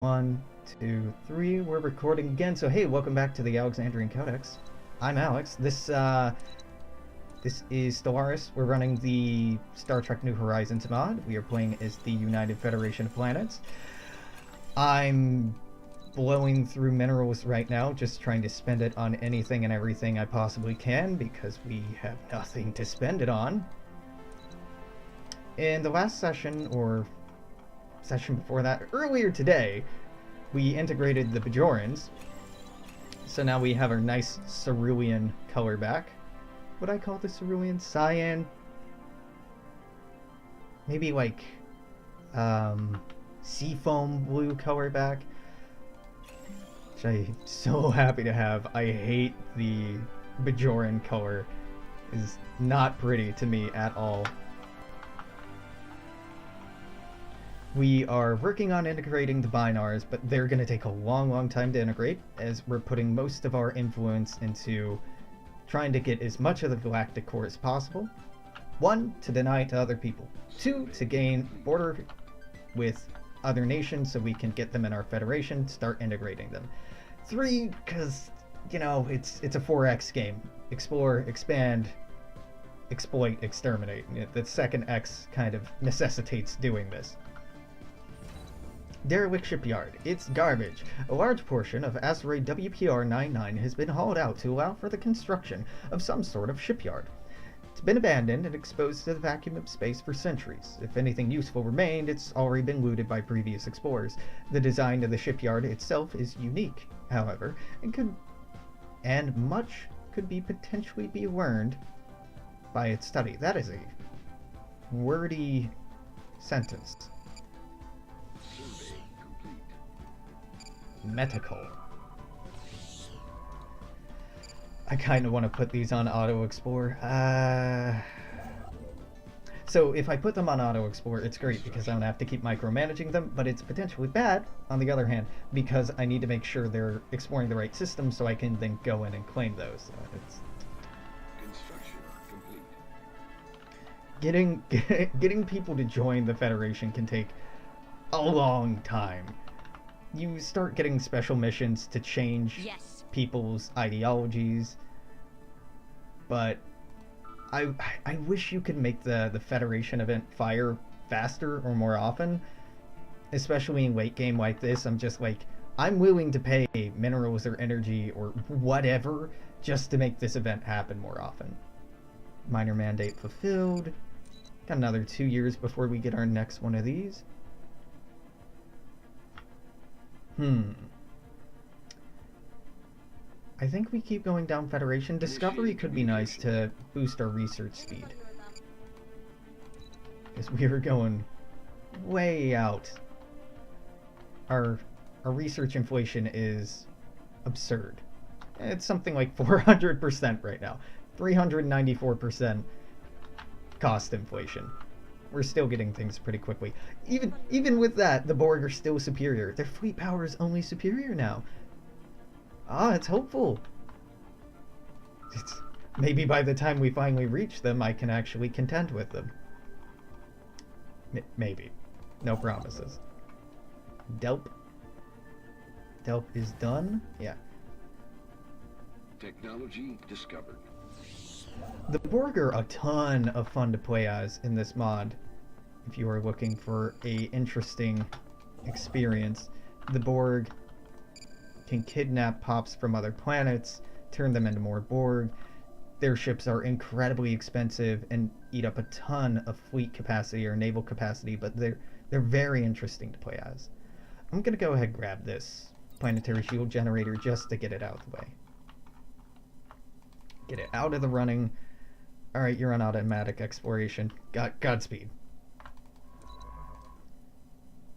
One, two, three. We're recording again. So hey, welcome back to the Alexandrian Codex. I'm Alex. This is Stellaris. We're running the Star Trek New Horizons mod. We are playing as the United Federation of Planets. I'm blowing through minerals right now, just trying to spend it on anything and everything I possibly can because we have nothing to spend it on. In the last session, or session before that, earlier today, we integrated the Bajorans. So now we have our nice cerulean color back. What I call the cerulean? Cyan? Maybe like seafoam blue color back. Which I'm so happy to have. I hate the Bajoran color. It's not pretty to me at all. We are working on integrating the binars, but they're going to take a long time to integrate, as we're putting most of our influence into trying to get as much of the galactic core as possible. 1, to deny to other people. 2, to gain border with other nations so we can get them in our federation, start integrating them. 3, because, you know, it's a 4X game. Explore, expand, exploit, exterminate. The second X kind of necessitates doing this. Derik Shipyard. It's garbage. A large portion of asteroid WPR-99 has been hauled out to allow for the construction of some sort of shipyard. It's been abandoned and exposed to the vacuum of space for centuries. If anything useful remained, it's already been looted by previous explorers. The design of the shipyard itself is unique, however, and much could potentially be learned by its study. That is a wordy sentence. Medical. I kind of want to put these on Auto Explore. So if I put them on Auto Explore, it's great because I don't have to keep micromanaging them, but it's potentially bad, on the other hand, because I need to make sure they're exploring the right system so I can then go in and claim those. Construction complete. Getting people to join the Federation can take a long time. You start getting special missions to change people's ideologies, but I wish you could make the Federation event fire faster or more often, especially in late game like this. I'm just like, I'm willing to pay minerals or energy or whatever just to make this event happen more often. Minor mandate fulfilled. Got another 2 years before we get our next one of these. I think we keep going down Federation. Discovery could be nice to boost our research speed, because we were going way out. Our research inflation is absurd. It's something like 400% right now. 394% cost inflation. We're still getting things pretty quickly. Even with that, the Borg are still superior. Their fleet power is only superior now. Ah, it's hopeful. Maybe by the time we finally reach them, I can actually contend with them. Maybe. No promises. Delp. Delp is done? Yeah. Technology discovered. The Borg are a ton of fun to play as in this mod. If you are looking for a interesting experience, the Borg can kidnap pops from other planets, turn them into more Borg. Their ships are incredibly expensive and eat up a ton of fleet capacity or naval capacity, but they're very interesting to play as. I'm gonna go ahead and grab this planetary shield generator just to get it out of the way. Get it out of the running. Alright, you're on automatic exploration. Godspeed.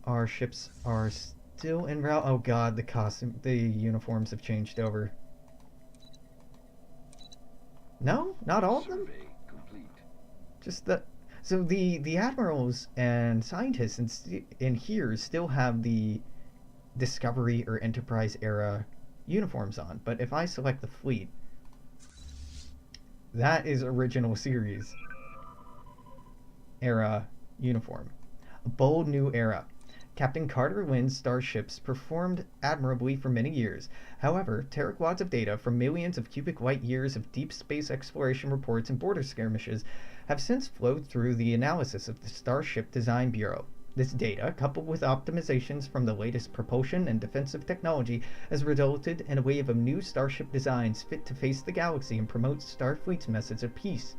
Our ships are still en route. Oh god, the uniforms have changed over. No? Not all of them? Just the... So the admirals and scientists in here still have the Discovery or Enterprise era uniforms on. But if I select the fleet, that is original series era uniform. A bold new era. Captain Carter Lynn's starships performed admirably for many years. However, terawatts of data from millions of cubic light years of deep space exploration reports and border skirmishes have since flowed through the analysis of the Starship Design Bureau. This data, coupled with optimizations from the latest propulsion and defensive technology, has resulted in a wave of new starship designs fit to face the galaxy and promote Starfleet's message of peace.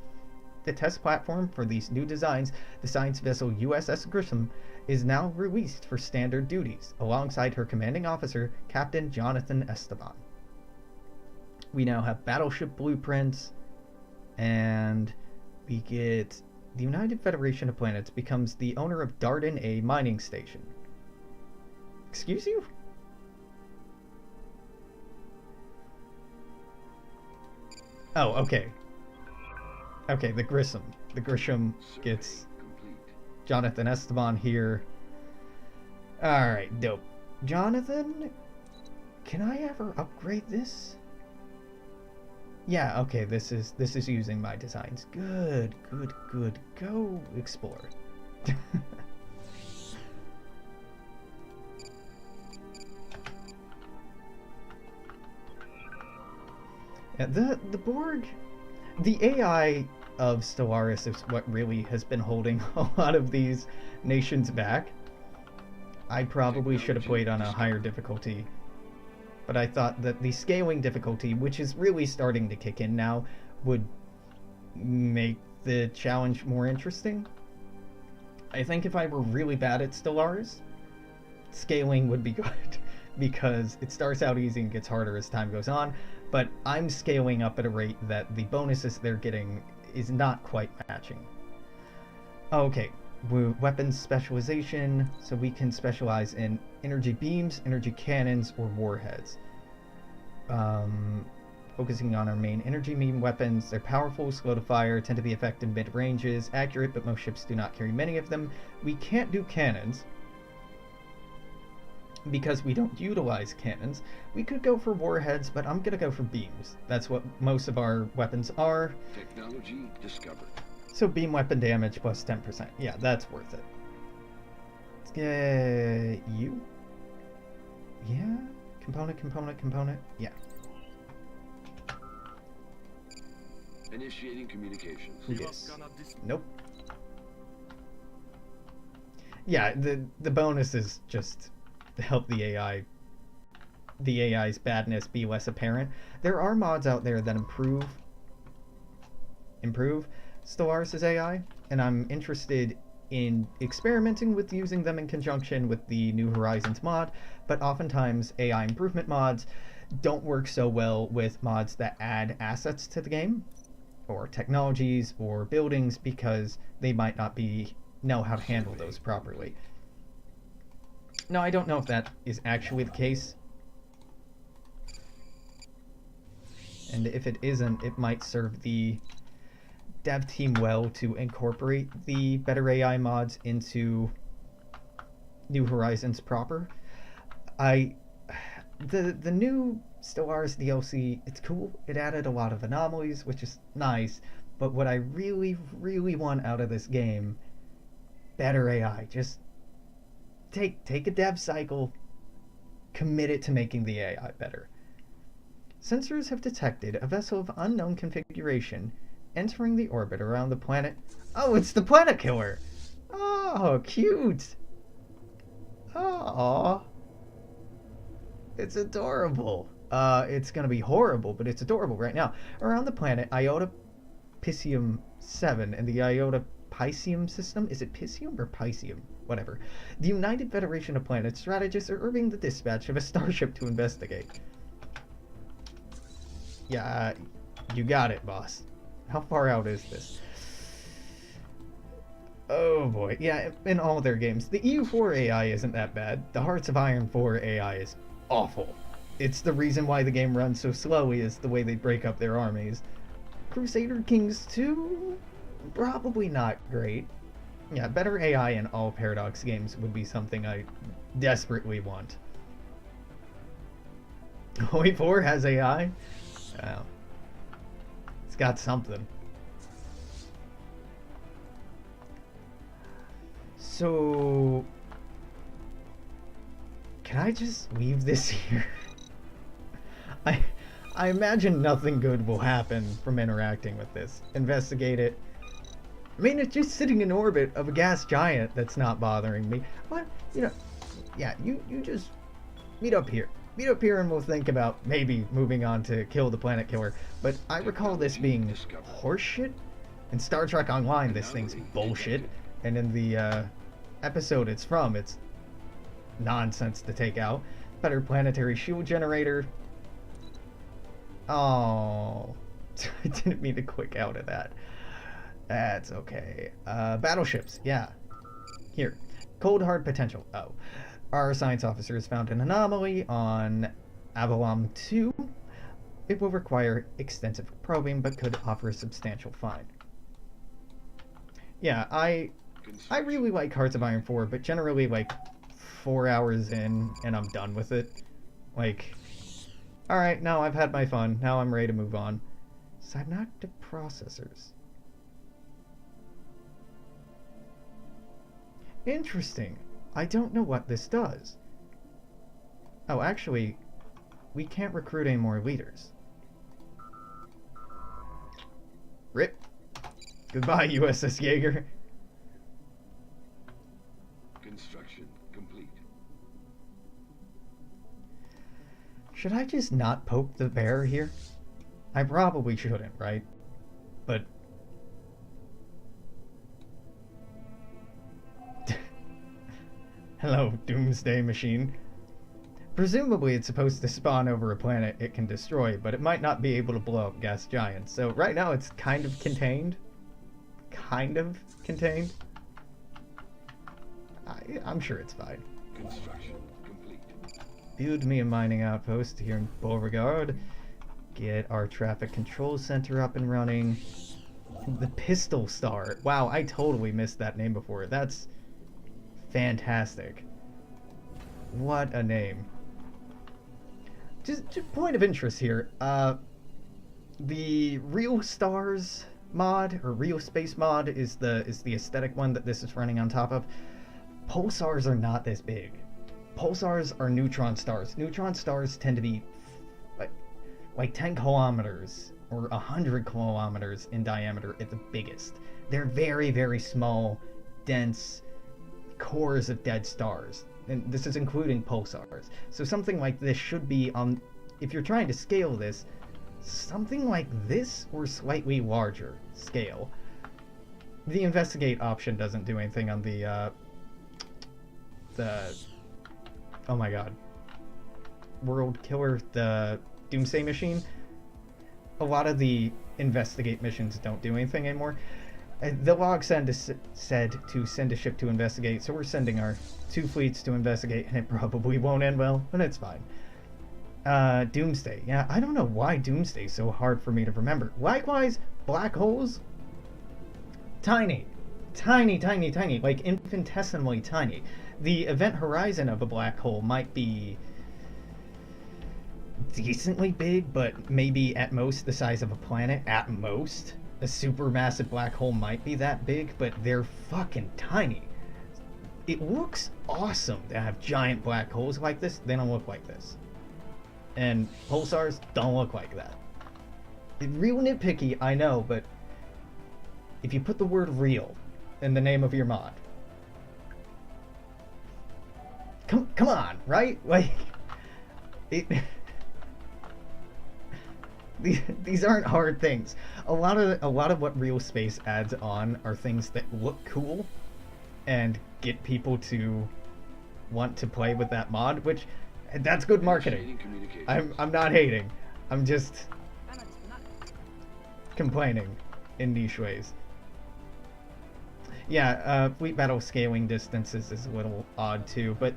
The test platform for these new designs, the science vessel USS Grissom, is now released for standard duties, alongside her commanding officer, Captain Jonathan Esteban. We now have battleship blueprints, and we get the United Federation of Planets becomes the owner of Darden A mining station. Excuse you? Oh, okay. Okay, the Grissom. The Grissom gets Jonathan Esteban here. Alright, dope. Jonathan, can I ever upgrade this? Yeah, okay, this is using my designs. Good. Go explore. Yeah, the Borg, the AI of Stellaris is what really has been holding a lot of these nations back. I probably should have played on a higher difficulty, but I thought that the scaling difficulty, which is really starting to kick in now, would make the challenge more interesting. I think if I were really bad at Stellaris, scaling would be good, because it starts out easy and gets harder as time goes on, but I'm scaling up at a rate that the bonuses they're getting is not quite matching. Okay, weapons specialization, so we can specialize in energy beams, energy cannons, or warheads. Focusing on our main energy beam weapons, they're powerful, slow to fire, tend to be effective mid-ranges, accurate, but most ships do not carry many of them. We can't do cannons, because we don't utilize cannons. We could go for warheads, but I'm gonna go for beams. That's what most of our weapons are. Technology discovered. So beam weapon damage plus 10%. Yeah, that's worth it. Let's get you. Yeah. Component. Yeah. Initiating communications. Yes. Nope. Yeah, the bonus is just to help the AI's badness be less apparent. There are mods out there that improve Stellaris' AI, and I'm interested in experimenting with using them in conjunction with the New Horizons mod, but oftentimes AI improvement mods don't work so well with mods that add assets to the game, or technologies, or buildings, because they might not know how to handle those properly. Now, I don't know if that is actually the case, and if it isn't, it might serve the dev team well to incorporate the better AI mods into New Horizons proper. The new Stellaris DLC, it's cool. It added a lot of anomalies, which is nice, but what I really want out of this game, better AI. Just take a dev cycle, commit it to making the AI better. Sensors have detected a vessel of unknown configuration entering the orbit around the planet. Oh, it's the Planet Killer! Oh, cute! Oh, it's adorable. It's gonna be horrible, but it's adorable right now. Around the planet Iota Piscium 7 and the Iota Piscium system. Is it Piscium or Piscium? Whatever. The United Federation of Planets strategists are urging the dispatch of a starship to investigate. Yeah, you got it, boss. How far out is this? Oh boy, yeah, in all their games. The EU4 AI isn't that bad. The Hearts of Iron 4 AI is awful. It's the reason why the game runs so slowly, is the way they break up their armies. Crusader Kings 2? Probably not great. Yeah, better AI in all Paradox games would be something I desperately want. Hoy 4 has AI? Oh. It's got something. So Can I just leave this here? I imagine nothing good will happen from interacting with this. Investigate it. I mean, it's just sitting in orbit of a gas giant that's not bothering me. What? You know, yeah, you just meet up here. Meet up here and we'll think about maybe moving on to kill the planet killer. But I recall this being horseshit. In Star Trek Online, this thing's bullshit. And in the episode it's from, it's nonsense to take out. Better planetary shield generator. Oh, I didn't mean to click out of that. That's okay. Battleships, yeah. Here. Cold hard potential. Oh. Our science officer has found an anomaly on Avalon 2. It will require extensive probing, but could offer a substantial find. Yeah, I really like Hearts of Iron 4, but generally, like, 4 hours in, and I'm done with it. Like, alright, now I've had my fun. Now I'm ready to move on. Synaptic processors. Interesting. I don't know what this does. Oh, actually, we can't recruit any more leaders. RIP. Goodbye, USS Jaeger. Construction complete. Should I just not poke the bear here? I probably shouldn't, right? But... Hello, Doomsday Machine. Presumably it's supposed to spawn over a planet it can destroy, but it might not be able to blow up gas giants. So right now it's kind of contained. Kind of contained. I'm sure it's fine. Construction complete. Build me a mining outpost here in Beauregard. Get our traffic control center up and running. The Pistol Star. Wow, I totally missed that name before. That's fantastic. What a name. Just point of interest here. The Real Stars mod, or Real Space mod, is the aesthetic one that this is running on top of. Pulsars are not this big. Pulsars are neutron stars. Neutron stars tend to be like 10 kilometers or 100 kilometers in diameter at the biggest. They're very, very small, dense cores of dead stars. And this is including pulsars. So something like this should be on, if you're trying to scale this, something like this or slightly larger scale. The investigate option doesn't do anything on the oh my god, World Killer, the Doomsday Machine. A lot of the investigate missions don't do anything anymore. The log said to send a ship to investigate, so we're sending our 2 fleets to investigate, and it probably won't end well, but it's fine. Doomsday. Yeah, I don't know why Doomsday is so hard for me to remember. Likewise, black holes. Tiny. Tiny, tiny, tiny. Like infinitesimally tiny. The event horizon of a black hole might be decently big, but maybe at most the size of a planet. At most. A supermassive black hole might be that big, but they're fucking tiny. It looks awesome to have giant black holes like this. They don't look like this. And pulsars don't look like that. Real nitpicky, I know, but if you put the word real in the name of your mod, come on, right? Like, these aren't hard things. A lot of what real space adds on are things that look cool and get people to want to play with that mod, which that's good marketing. I'm not hating. I'm just complaining in niche ways. Yeah, fleet battle scaling distances is a little odd too, but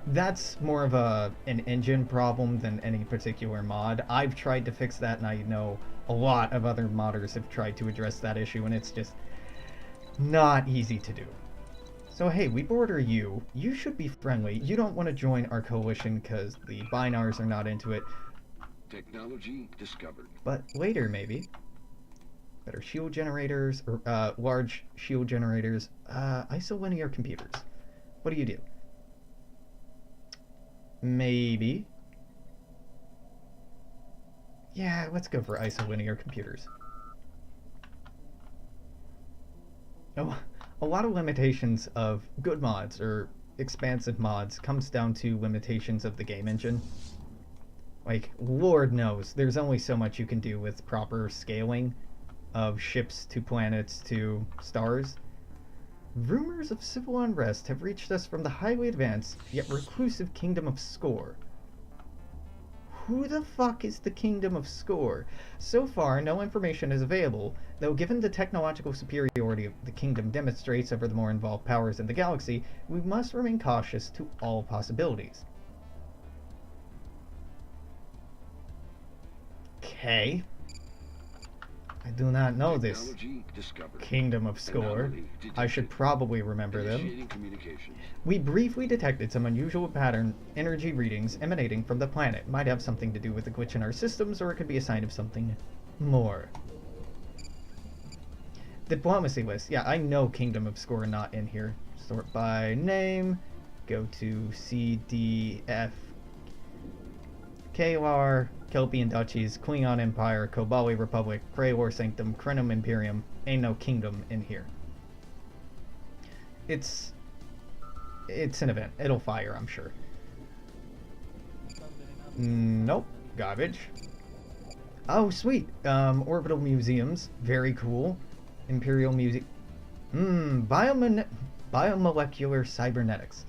that's more of an engine problem than any particular mod. I've tried to fix that, and I know a lot of other modders have tried to address that issue, and it's just not easy to do. So hey, we border you. You should be friendly. You don't want to join our coalition because the Binars are not into it. Technology discovered. But later, maybe. Better shield generators, or large shield generators. Isolinear computers. What do you do? Maybe. Yeah, let's go for isolinear computers. Oh, a lot of limitations of good mods or expansive mods comes down to limitations of the game engine. Like, Lord knows, there's only so much you can do with proper scaling of ships to planets to stars. Rumors of civil unrest have reached us from the highly advanced yet reclusive Kingdom of Score. Who the fuck is the Kingdom of Score? So far, no information is available, though given the technological superiority the kingdom demonstrates over the more involved powers in the galaxy, we must remain cautious to all possibilities. Okay. I do not know this Kingdom of Score. I should probably remember them. We briefly detected some unusual pattern energy readings emanating from the planet. Might have something to do with the glitch in our systems, or it could be a sign of something more. Diplomacy list. Yeah, I know Kingdom of Score not in here. Sort by name. Go to C, D, F, Kalar, Kelpian Duchies, Klingon Empire, Kobali Republic, Kraylor Sanctum, Krenum Imperium. Ain't no kingdom in here. It's an event. It'll fire, I'm sure. Nope. Garbage. Oh, sweet. Orbital museums. Very cool. Imperial Museum. Biomolecular cybernetics.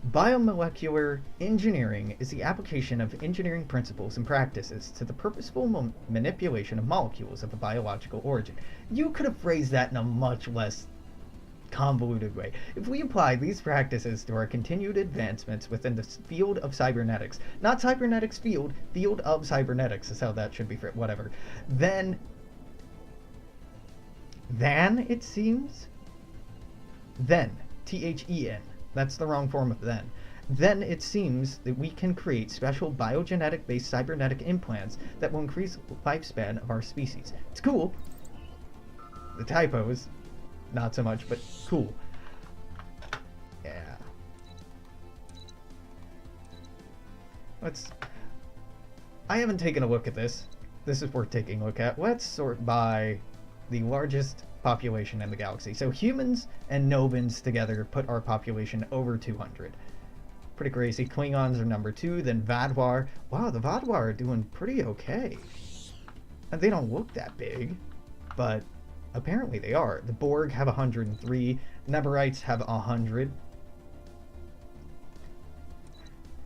Biomolecular engineering is the application of engineering principles and practices to the purposeful manipulation of molecules of a biological origin. You could have phrased that in a much less convoluted way. If we apply these practices to our continued advancements within the field of cybernetics, not cybernetics field of cybernetics is how that should be, whatever, then it seems, T-H-E-N, that's the wrong form of then it seems that we can create special biogenetic-based cybernetic implants that will increase the lifespan of our species. It's cool. The typos, not so much, but cool. Yeah. I haven't taken a look at this. This is worth taking a look at. Let's sort by the largest population in the galaxy. So humans and Novans together put our population over 200. Pretty crazy. Klingons are number 2, then Vadwar. Wow, the Vadwar are doing pretty okay. And they don't look that big, but apparently they are. The Borg have 103. Neberites have 100.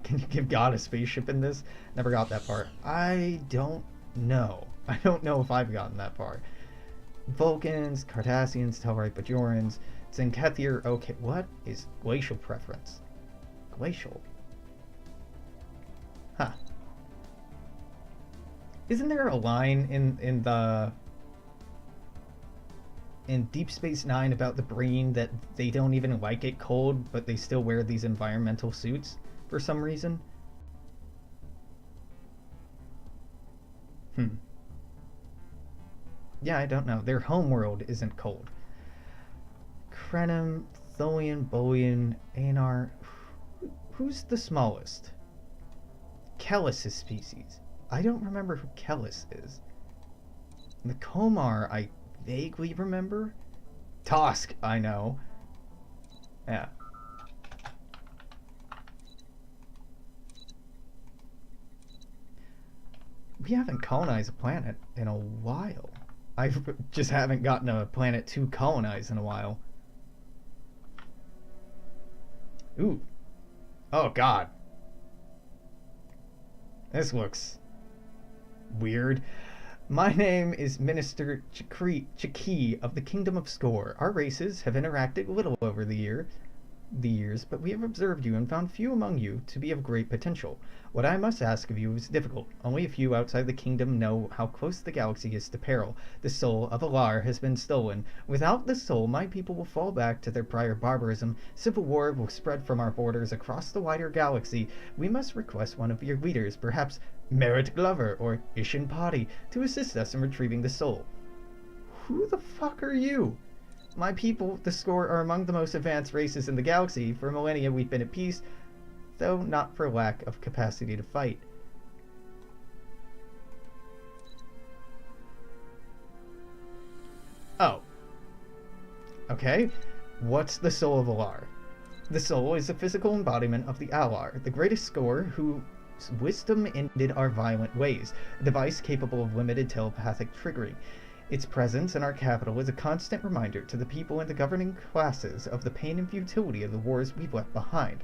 Can you give God a spaceship in this? Never got that far. I don't know. I don't know if I've gotten that far. Vulcans, Cardassians, Telrite Bajorans, Zenkethir. Okay, what is glacial preference? Glacial. Huh. Isn't there a line in Deep Space Nine about the Breen that they don't even like it cold, but they still wear these environmental suits for some reason? Yeah, I don't know. Their homeworld isn't cold. Krenum, Tholian, Bolian, Anar. Who's the smallest? Kellis' species. I don't remember who Kellis is. The Komar, I vaguely remember. Tosk, I know. Yeah. We haven't colonized a planet in a while. I just haven't gotten a planet to colonize in a while. Ooh. Oh, God. This looks weird. My name is Minister Chiki of the Kingdom of Score. Our races have interacted little over the years, but we have observed you and found few among you to be of great potential. What I must ask of you is difficult. Only a few outside the kingdom know how close the galaxy is to peril. The soul of Alar has been stolen. Without the soul, my people will fall back to their prior barbarism. Civil war will spread from our borders across the wider galaxy. We must request one of your leaders, perhaps Merritt Glover or Ishin Padi, to assist us in retrieving the soul. Who the fuck are you? My people, the Score, are among the most advanced races in the galaxy. For millennia we've been at peace. though not for lack of capacity to fight. Oh. Okay. What's the soul of Alar? The soul is the physical embodiment of the Alar, the greatest scorer whose wisdom ended our violent ways, a device capable of limited telepathic triggering. Its presence in our capital is a constant reminder to the people and the governing classes of the pain and futility of the wars we've left behind.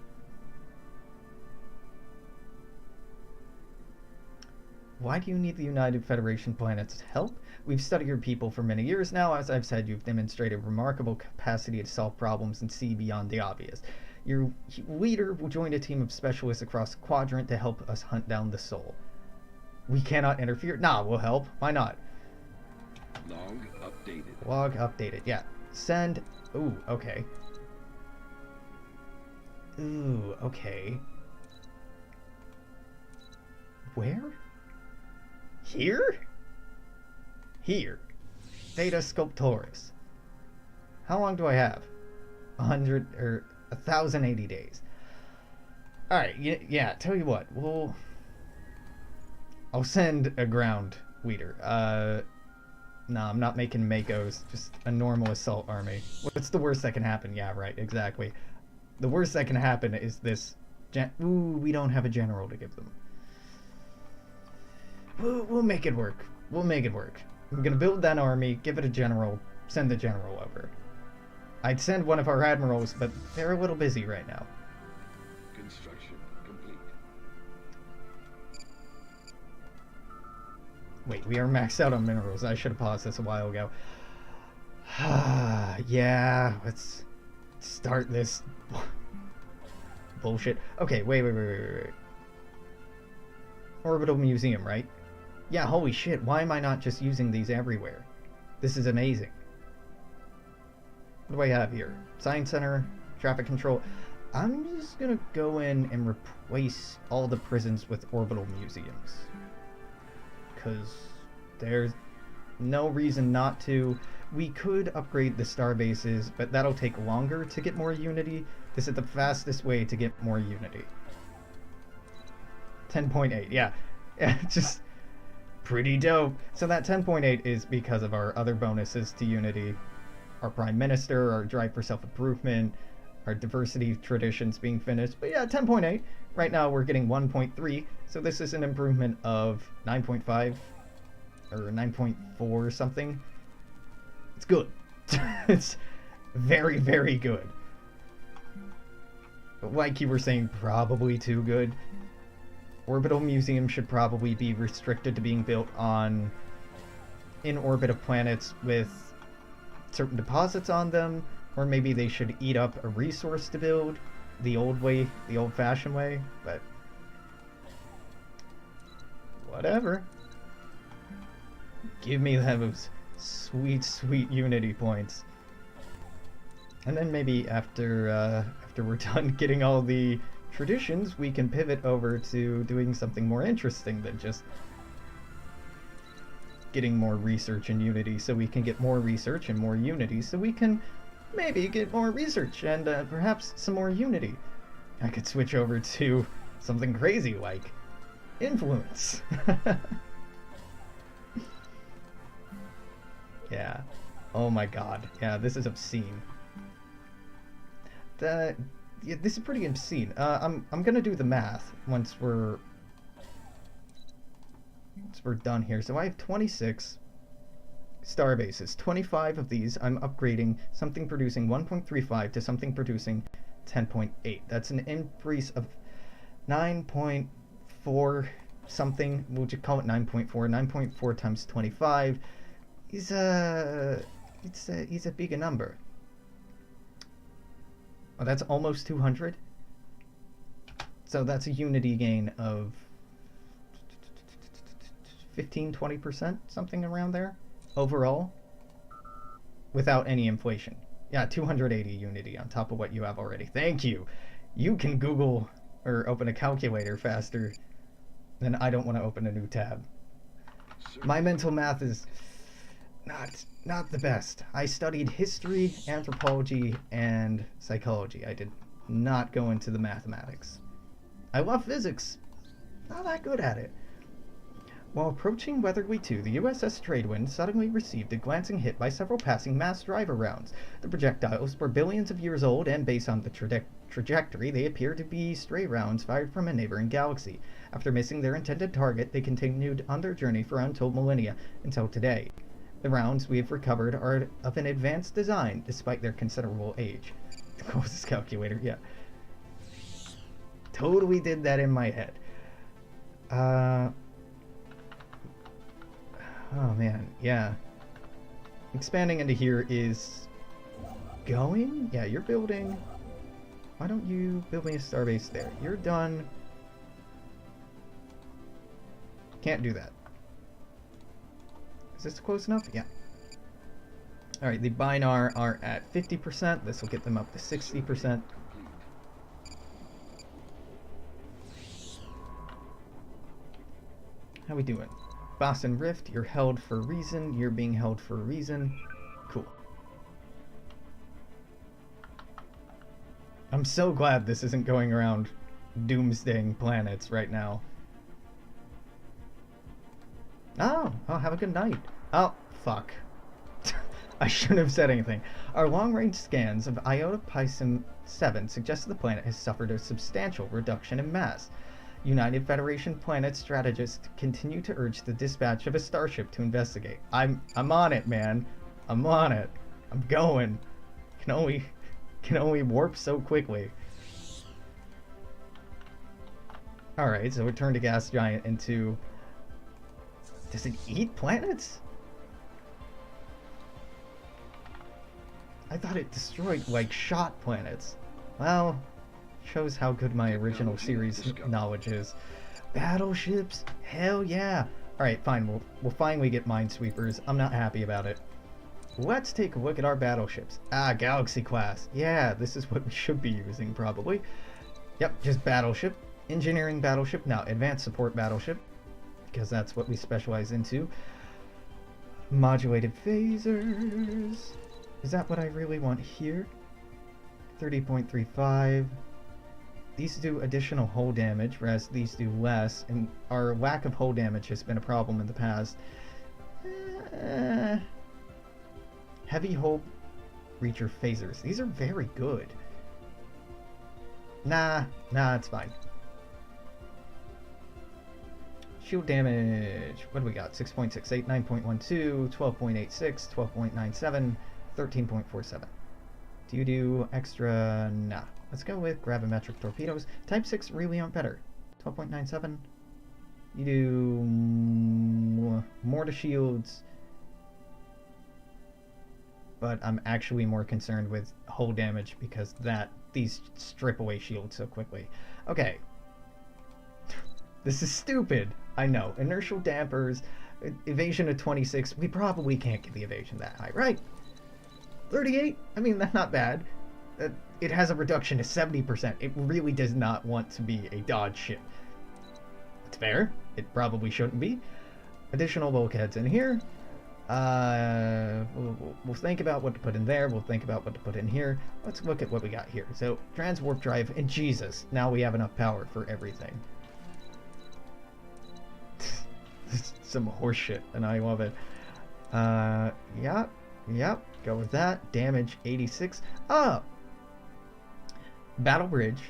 Why do you need the United Federation planet's help? We've studied your people for many years now. As I've said, you've demonstrated remarkable capacity to solve problems and see beyond the obvious. Your leader will join a team of specialists across the quadrant to help us hunt down the soul. We cannot interfere? Nah, we'll help. Why not? Log updated. Log updated. Yeah. Send. Ooh, okay. Ooh, okay. Where? Here? Here. Theta Sculptoris. How long do I have? 100 or 1,080 days. Alright, yeah, tell you what, I'll send a ground leader. No, I'm not making Makos, just a normal assault army. What's the worst that can happen? Yeah, right, exactly. The worst that can happen is this ooh, we don't have a general to give them. We'll make it work. We'll make it work. I'm gonna build that army, give it a general, send the general over. I'd send one of our admirals, but they're a little busy right now. Construction complete. Wait, we are maxed out on minerals. I should have paused this a while ago. Yeah, let's start this bullshit. Okay, wait. Orbital museum, right? Yeah, holy shit, why am I not just using these everywhere? This is amazing. What do I have here? Science Center, traffic control. I'm just gonna go in and replace all the prisons with orbital museums. Because there's no reason not to. We could upgrade the star bases, but that'll take longer to get more unity. This is the fastest way to get more unity. 10.8, yeah. Just pretty dope. So that 10.8 is because of our other bonuses to unity. Our Prime Minister, our drive for self-improvement, our diversity traditions being finished. But yeah, 10.8. Right now we're getting 1.3. So this is an improvement of 9.5 or 9.4 something. It's good. It's very, very good. But like you were saying, probably too good. Orbital museum should probably be restricted to being built on in orbit of planets with certain deposits on them, or maybe they should eat up a resource to build the old way, the old-fashioned way, but whatever. Give me those sweet, sweet unity points. And then maybe after we're done getting all the traditions, we can pivot over to doing something more interesting than just getting more research and unity, so we can get more research and more unity, so we can maybe get more research and perhaps some more unity. I could switch over to something crazy like influence. Yeah. Oh my god. Yeah, this is obscene. Yeah, this is pretty obscene. I'm gonna do the math once we're done here. So I have 26 star bases. 25 of these I'm upgrading something producing 1.35 to something producing 10.8. That's an increase of 9.4 something. We'll just call it 9.4. 9.4 times 25 is a bigger number. Oh, that's almost 200. So that's a unity gain of 15-20%, something around there, overall, without any inflation. Yeah, 280 unity on top of what you have already. Thank you. You can Google or open a calculator faster than I don't want to open a new tab. My mental math is not the best. I studied history, anthropology, and psychology. I did not go into the mathematics. I love physics. Not that good at it. While approaching Weatherly 2, the USS Tradewind suddenly received a glancing hit by several passing mass driver rounds. The projectiles were billions of years old, and based on the trajectory, they appeared to be stray rounds fired from a neighboring galaxy. After missing their intended target, they continued on their journey for untold millennia until today. The rounds we have recovered are of an advanced design, despite their considerable age. The closest calculator, yeah. Totally did that in my head. Oh man, yeah. Expanding into here is going? Yeah, you're building. Why don't you build me a starbase there? You're done. Can't do that. Is this close enough? Yeah. Alright, the Binar are at 50%. This will get them up to 60%. How we doing? Boston Rift, you're held for a reason. You're being held for a reason. Cool. I'm so glad this isn't going around doomsdaying planets right now. Oh, have a good night. Oh, fuck. I shouldn't have said anything. Our long-range scans of Iota Pisum 7 suggest the planet has suffered a substantial reduction in mass. United Federation planet strategists continue to urge the dispatch of a starship to investigate. I'm on it, man. I'm on it. I'm going. Can only warp so quickly. Alright, so it turned a gas giant into... Does it eat planets? I thought it destroyed, like, shot planets. Well, shows how good my original series knowledge is. Battleships? Hell yeah! Alright, fine, we'll finally get minesweepers. I'm not happy about it. Let's take a look at our battleships. Ah, Galaxy class. Yeah, this is what we should be using, probably. Yep, just battleship. Engineering battleship. Now, advanced support battleship, because that's what we specialize into. Modulated phasers. Is that what I really want here? 30.35. These do additional hull damage, whereas these do less, and our lack of hull damage has been a problem in the past. Heavy hull breacher phasers. These are very good. Nah, it's fine. Shield damage. What do we got? 6.68, 9.12, 12.86, 12.97, 13.47. Do you do extra? Nah. Let's go with gravimetric torpedoes. Type 6 really aren't better. 12.97. You do mortar shields. But I'm actually more concerned with hull damage because these strip away shields so quickly. Okay. This is stupid. I know. Inertial dampers, evasion of 26. We probably can't get the evasion that high, right? 38? I mean, that's not bad. It has a reduction to 70%. It really does not want to be a dodge ship. It's fair. It probably shouldn't be. Additional bulkheads in here. We'll think about what to put in there. We'll think about what to put in here. Let's look at what we got here. So, transwarp drive, and Jesus, now we have enough power for everything. Some horseshit, and I love it. Yep, go with that. Damage 86. Battle bridge,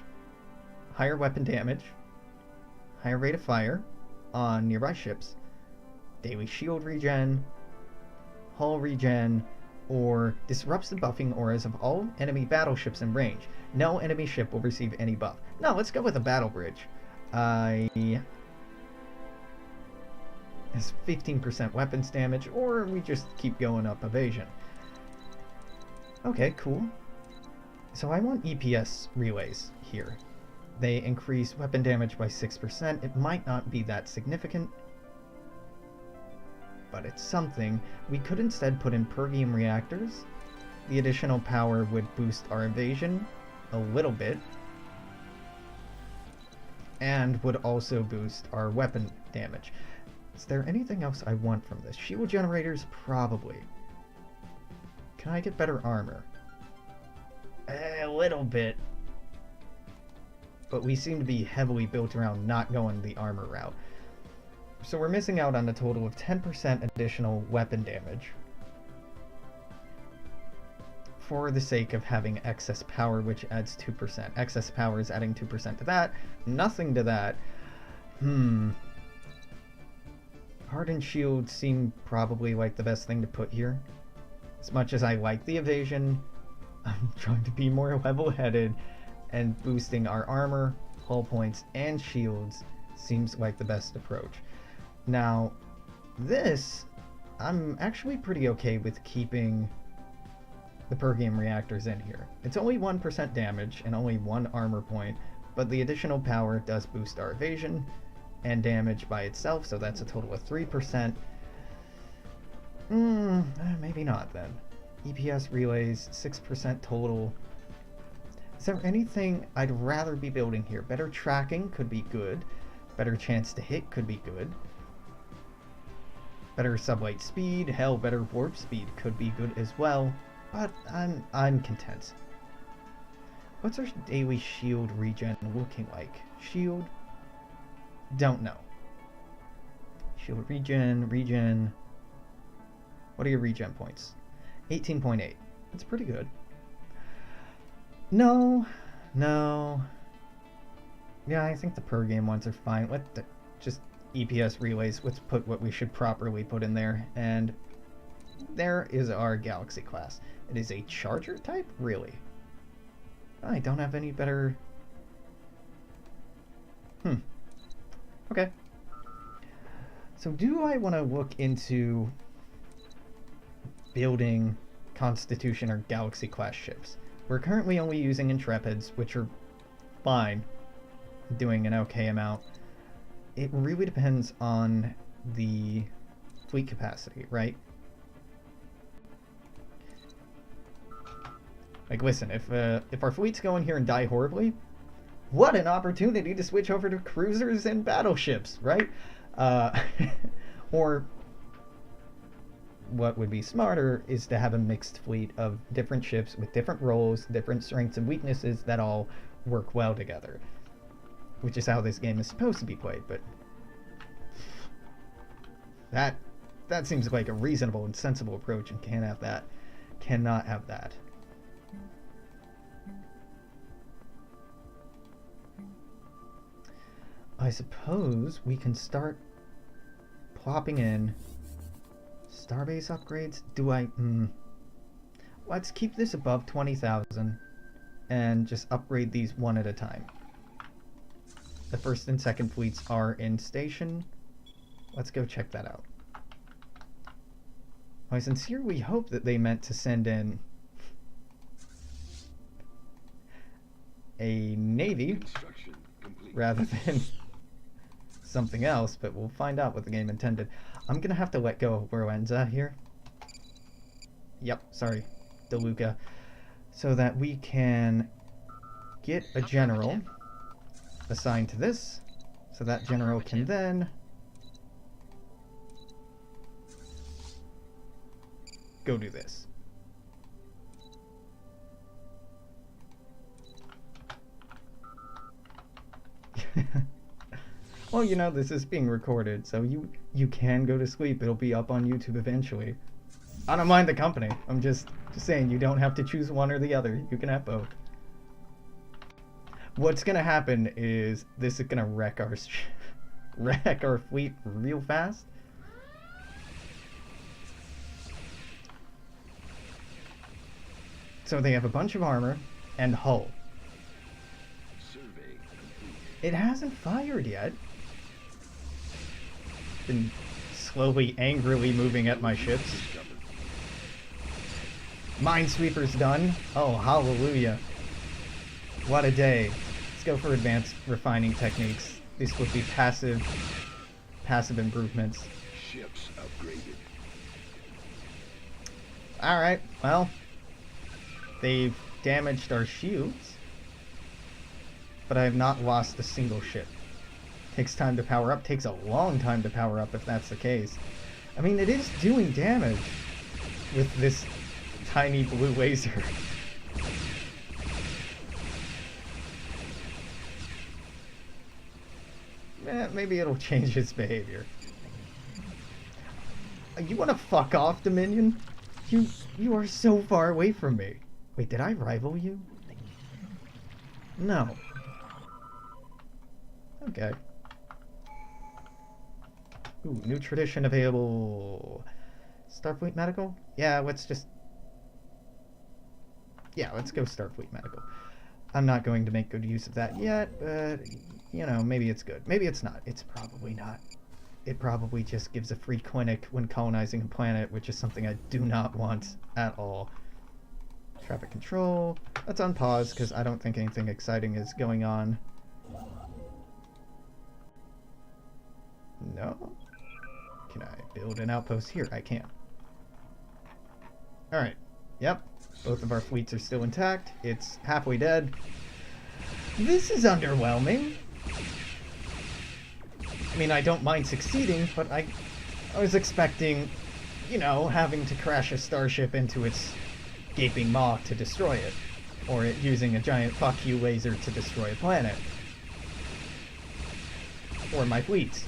higher weapon damage, higher rate of fire on nearby ships, daily shield regen, hull regen, or disrupts the buffing auras of all enemy battleships in range. No enemy ship will receive any buff. No, let's go with a battle bridge. Has 15% weapons damage, or we just keep going up evasion. Okay, cool. So I want EPS relays here. They increase weapon damage by 6%. It might not be that significant, but it's something. We could instead put in Pervium reactors. The additional power would boost our evasion a little bit, and would also boost our weapon damage. Is there anything else I want from this? Shield generators? Probably. Can I get better armor? A little bit. but we seem to be heavily built around not going the armor route. So we're missing out on a total of 10% additional weapon damage for the sake of having excess power, which adds 2%. Excess power is adding 2% to that. Nothing to that. Hardened shields seem probably like the best thing to put here. As much as I like the evasion, I'm trying to be more level-headed, and boosting our armor, hull points, and shields seems like the best approach. Now, this, I'm actually pretty okay with keeping the Pergium reactors in here. It's only 1% damage and only 1 armor point, but the additional power does boost our evasion and damage by itself, so that's a total of 3%. Maybe not then. EPS relays, 6% total. Is there anything I'd rather be building here? Better tracking could be good. Better chance to hit could be good. Better sublight speed, hell, better warp speed could be good as well. But I'm content. What's our daily shield regen looking like? Shield? Don't know. Shield regen. What are your regen points? 18.8. That's pretty good. No. Yeah, I think the per game ones are fine. Just EPS relays. Let's put what we should properly put in there. And there is our Galaxy class. It is a charger type? Really? I don't have any better... Okay. So do I want to look into building Constitution or Galaxy class ships? We're currently only using Intrepids, which are fine, doing an okay amount. It really depends on the fleet capacity, right? Like, listen, if our fleets go in here and die horribly, what an opportunity to switch over to cruisers and battleships, right? Or what would be smarter is to have a mixed fleet of different ships with different roles, different strengths and weaknesses that all work well together. Which is how this game is supposed to be played, but that seems like a reasonable and sensible approach, and can't have that. Cannot have that. I suppose we can start plopping in Starbase upgrades. Let's keep this above 20,000 and just upgrade these one at a time. The first and second fleets are in station. Let's go check that out. I sincerely hope that they meant to send in a navy rather than something else, but we'll find out what the game intended. I'm gonna have to let go of Roenza here. Yep, sorry, DeLuca. So that we can get a general assigned to this, so that general can then go do this. Well, you know, this is being recorded, so you can go to sleep. It'll be up on YouTube eventually. I don't mind the company. I'm just saying, you don't have to choose one or the other. You can have both. What's gonna happen is this is gonna wreck our fleet real fast. So they have a bunch of armor and hull. It hasn't fired yet. Been slowly, angrily moving at my ships. Minesweeper's done. Oh, hallelujah. What a day. Let's go for advanced refining techniques. These would be passive improvements. Ships upgraded. Alright, well, they've damaged our shields, but I have not lost a single ship. Takes time to power up, takes a long time to power up if that's the case. I mean, it is doing damage with this tiny blue laser. maybe it'll change its behavior. You want to fuck off, Dominion? You are so far away from me. Wait, did I rival you? No. Okay. Ooh, new tradition available. Starfleet Medical? Yeah, let's just... Yeah, let's go Starfleet Medical. I'm not going to make good use of that yet, but, you know, maybe it's good. Maybe it's not. It's probably not. It probably just gives a free clinic when colonizing a planet, which is something I do not want at all. Traffic control. Let's unpause, because I don't think anything exciting is going on. No? Can I build an outpost here? I can. Alright. Yep. Both of our fleets are still intact. It's halfway dead. This is underwhelming. I mean, I don't mind succeeding, but I was expecting, you know, having to crash a starship into its gaping maw to destroy it. Or it using a giant fuck you laser to destroy a planet. Or my fleets.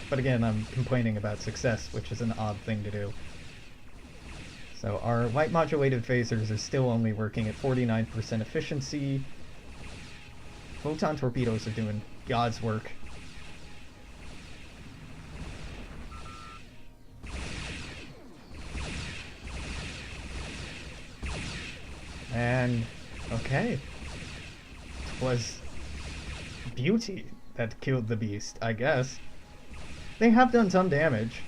But again, I'm complaining about success, which is an odd thing to do. So our light modulated phasers are still only working at 49% efficiency. Photon torpedoes are doing God's work. And, okay. It was beauty that killed the beast, I guess. They have done some damage.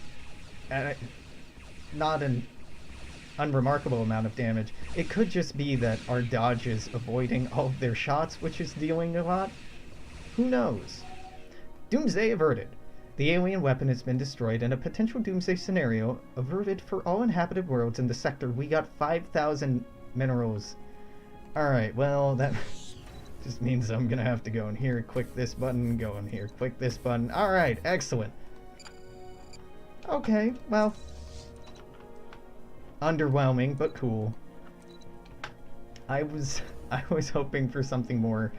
Not an unremarkable amount of damage. It could just be that our dodge is avoiding all of their shots, which is dealing a lot. Who knows? Doomsday averted. The alien weapon has been destroyed and a potential doomsday scenario averted for all inhabited worlds in the sector. We got 5,000 minerals. Alright, well, that just means I'm gonna have to go in here, click this button, go in here, click this button. Alright, excellent. Okay, well, underwhelming, but cool. I was hoping for something more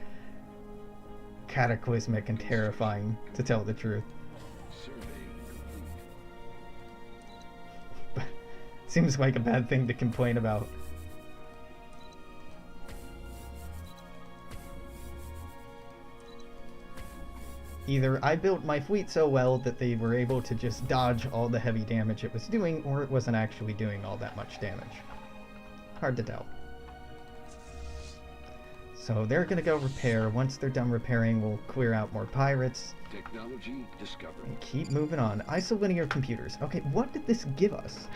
cataclysmic and terrifying, to tell the truth. But seems like a bad thing to complain about. Either I built my fleet so well that they were able to just dodge all the heavy damage it was doing, or it wasn't actually doing all that much damage. Hard to tell. So they're gonna go repair. Once they're done repairing, we'll clear out more pirates. Technology discovered. And keep moving on. Isolinear computers. Okay, what did this give us?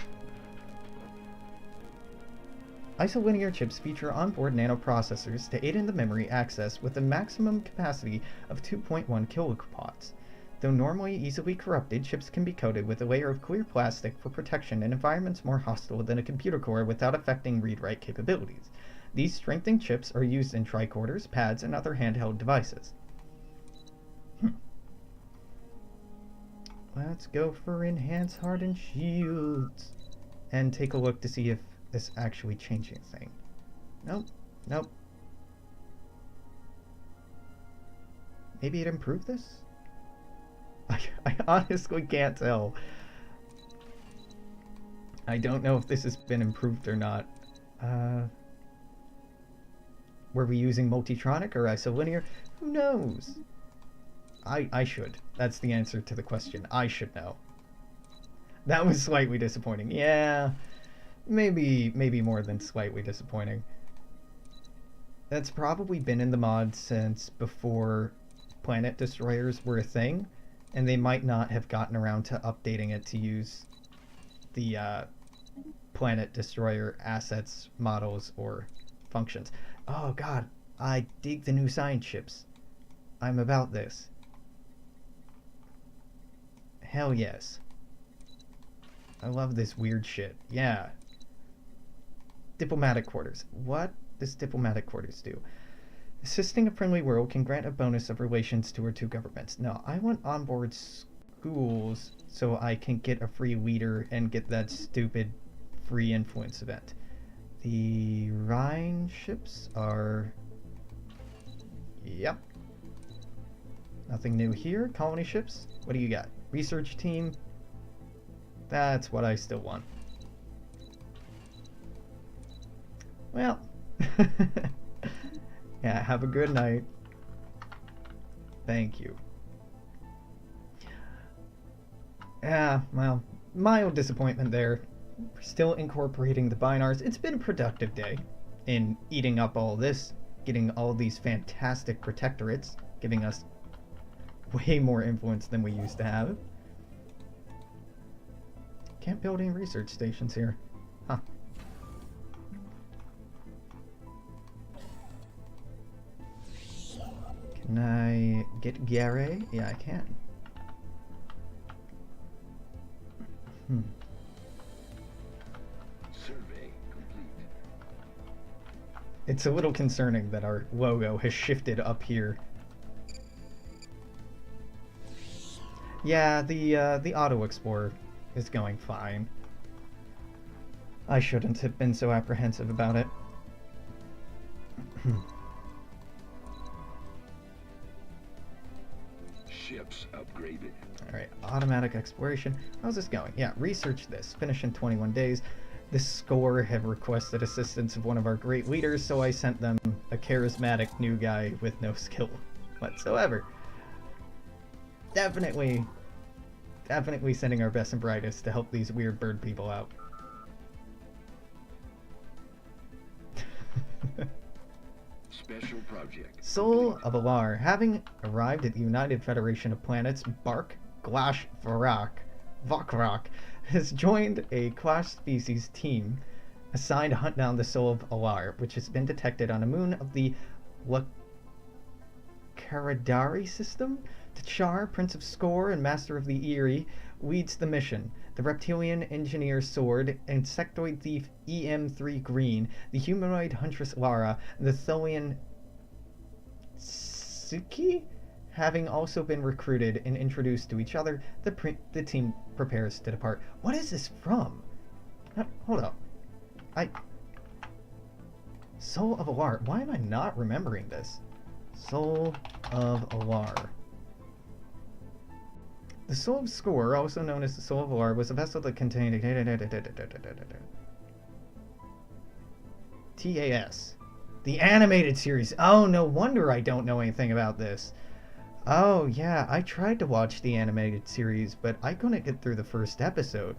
Isolinear chips feature onboard nanoprocessors to aid in the memory access with a maximum capacity of 2.1 kiloplots. Though normally easily corrupted, chips can be coated with a layer of clear plastic for protection in environments more hostile than a computer core without affecting read-write capabilities. These strengthened chips are used in tricorders, pads, and other handheld devices. Let's go for enhanced hardened shields and take a look to see if this actually changing thing. Nope. Nope. Maybe it improved this? I honestly can't tell. I don't know if this has been improved or not. Were we using multitronic or isolinear? Who knows? I should. That's the answer to the question. I should know. That was slightly disappointing. Yeah. Maybe more than slightly disappointing. That's probably been in the mod since before planet destroyers were a thing, and they might not have gotten around to updating it to use the planet destroyer assets, models, or functions. Oh god, I dig the new science ships. I'm about this. Hell yes. I love this weird shit. Yeah. Diplomatic quarters. What does diplomatic quarters do? Assisting a friendly world can grant a bonus of relations to our two governments. No, I want onboard schools so I can get a free leader and get that stupid free influence event. The Rhine ships are... Yep. Nothing new here. Colony ships. What do you got? Research team. That's what I still want. Well. Yeah, have a good night. Thank you. Yeah, well, mild disappointment there. We're still incorporating the binars. It's been a productive day in eating up all this, getting all these fantastic protectorates, giving us way more influence than we used to have. Can't build any research stations here. Huh. Can I get Gare? Yeah, I can. Survey complete. It's a little concerning that our logo has shifted up here. Yeah, the Auto Explorer is going fine. I shouldn't have been so apprehensive about it. Ships upgraded. Alright, automatic exploration. How's this going? Yeah, research this. Finish in 21 days. The score have requested assistance of one of our great leaders, so I sent them a charismatic new guy with no skill whatsoever. Definitely sending our best and brightest to help these weird bird people out. Special project. Soul of Alar, having arrived at the United Federation of Planets, Bark Glash Vokrak has joined a class species team assigned to hunt down the Soul of Alar, which has been detected on a moon of the Karadari system. T'Char, Prince of Skor and Master of the Eerie, leads the mission. The reptilian engineer Sword, insectoid thief EM3 Green, the humanoid huntress Lara, and the Tholian Suki, having also been recruited and introduced to each other, the team prepares to depart. What is this from? Hold up. Soul of Alar. Why am I not remembering this? Soul of Alar. The Soul of Skor, also known as the Soul of Alar, was a vessel that contained TAS. The animated series. Oh, no wonder I don't know anything about this. Oh, yeah, I tried to watch the animated series, but I couldn't get through the first episode.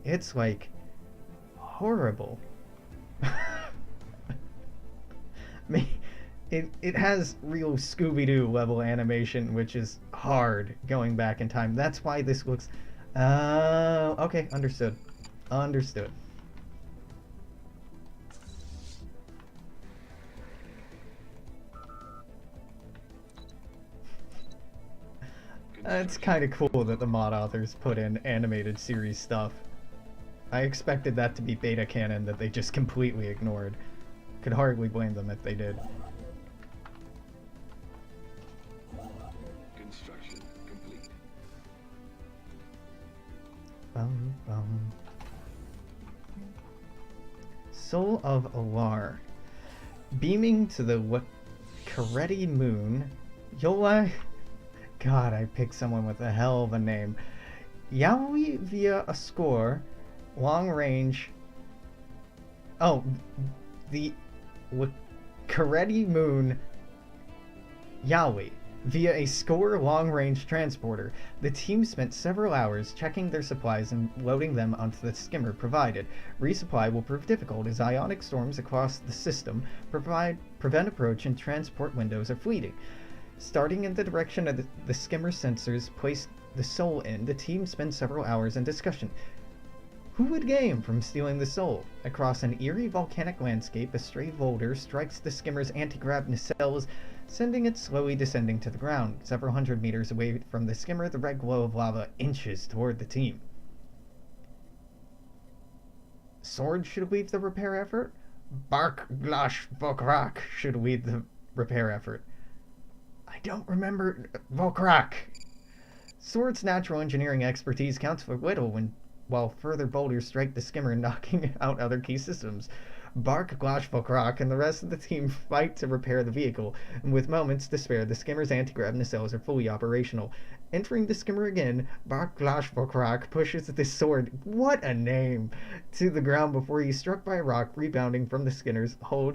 It's, like, horrible. It has real Scooby-Doo level animation, which is hard going back in time. That's why this looks... okay, understood. Understood. It's kind of cool that the mod authors put in animated series stuff. I expected that to be beta canon that they just completely ignored. Could hardly blame them if they did. Construction complete. Soul of Alar. Beaming to the Karetti moon, Yola... God, I picked someone with a hell of a name. Yaoi via a score, long range... Oh, the Karetti moon Yaoi via a score long-range transporter. The team spent several hours checking their supplies and loading them onto the skimmer provided. Resupply will prove difficult as ionic storms across the system prevent approach and transport windows are fleeting. Starting in the direction of the skimmer sensors placed the soul in, the team spent several hours in discussion. Who would gain from stealing the soul? Across an eerie volcanic landscape, a stray boulder strikes the skimmer's anti-grav nacelles, sending it slowly descending to the ground. Several hundred meters away from the skimmer, the red glow of lava inches toward the team. Sword should lead the repair effort? Bark Glash Vokrak should lead the repair effort. I don't remember Vokrak. Sword's natural engineering expertise counts for little while further boulders strike the skimmer, knocking out other key systems. Bark, Glashvokrak, and the rest of the team fight to repair the vehicle, and with moments to spare, the skimmer's anti-grav nacelles are fully operational. Entering the skimmer again, Bark Glashvokrak pushes the sword, what a name, to the ground before he's struck by a rock rebounding from the skimmer's hull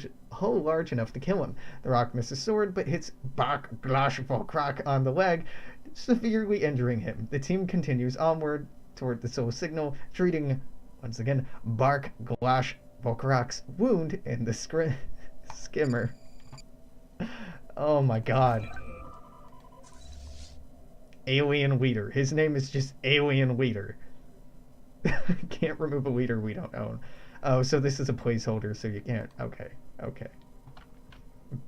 large enough to kill him. The rock misses sword, but hits Bark Glashvokrak on the leg, severely injuring him. The team continues onward toward the soul signal, treating, once again, Bark Glashvokrak's wound in the skimmer. Oh my god. Alien Leader. His name is just Alien Leader. Can't remove a leader we don't own. Oh, so this is a placeholder, so you can't. Okay, okay.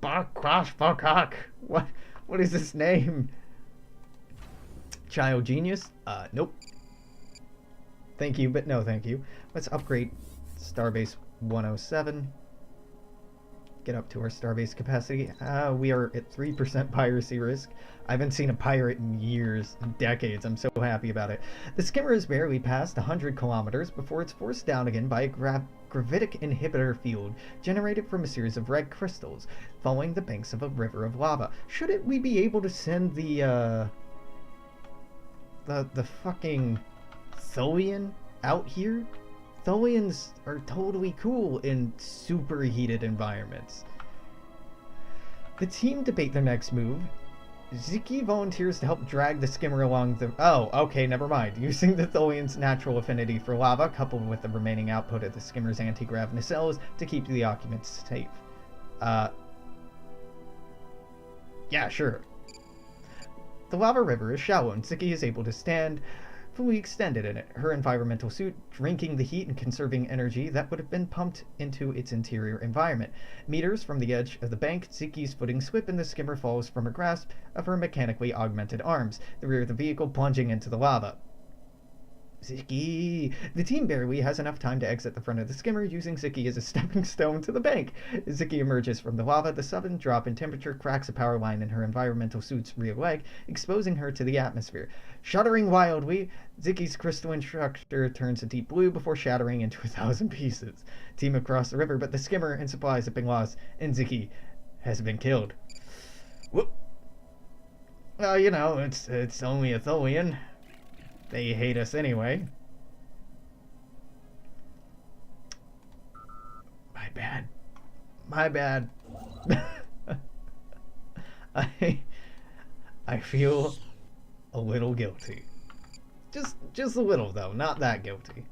Bark Glashvokrak. What is his name? Child Genius? Nope. Thank you, but no thank you. Let's upgrade Starbase 107. Get up to our starbase capacity. We are at 3% piracy risk. I haven't seen a pirate in years, decades. I'm so happy about it. The skimmer has barely passed 100 kilometers before it's forced down again by a gravitic inhibitor field generated from a series of red crystals following the banks of a river of lava. Shouldn't we be able to send the fucking Tholian out here? Tholians are totally cool in superheated environments. The team debate their next move. Ziki volunteers to help drag the skimmer along the... Oh, okay, never mind. Using the Tholian's natural affinity for lava, coupled with the remaining output of the skimmer's anti-grav nacelles to keep the occupants safe. Yeah, sure. The lava river is shallow, and Ziki is able to stand fully extended in it, her environmental suit drinking the heat and conserving energy that would have been pumped into its interior environment. Meters from the edge of the bank, Ziki's footing slip and the skimmer falls from her grasp of her mechanically augmented arms, the rear of the vehicle plunging into the lava. Ziki! The team barely has enough time to exit the front of the skimmer, using Ziki as a stepping stone to the bank. As Ziki emerges from the lava, the sudden drop in temperature cracks a power line in her environmental suit's rear leg, exposing her to the atmosphere. Shuddering wildly, Ziki's crystalline structure turns a deep blue before shattering into 1,000 pieces. Team across the river, but the skimmer and supplies have been lost, and Ziki has been killed. Whoop! Well, you know, it's only a Tholian. They hate us anyway. My bad. My bad. I feel a little guilty. Just a little though, not that guilty.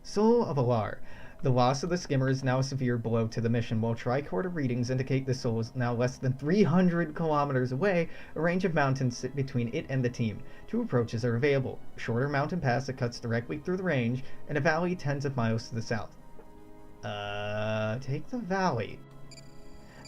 Soul of Alar. The loss of the skimmer is now a severe blow to the mission. While tricorder readings indicate the soul is now less than 300 kilometers away, a range of mountains sit between it and the team. Two approaches are available: a shorter mountain pass that cuts directly through the range, and a valley tens of miles to the south. Take the valley.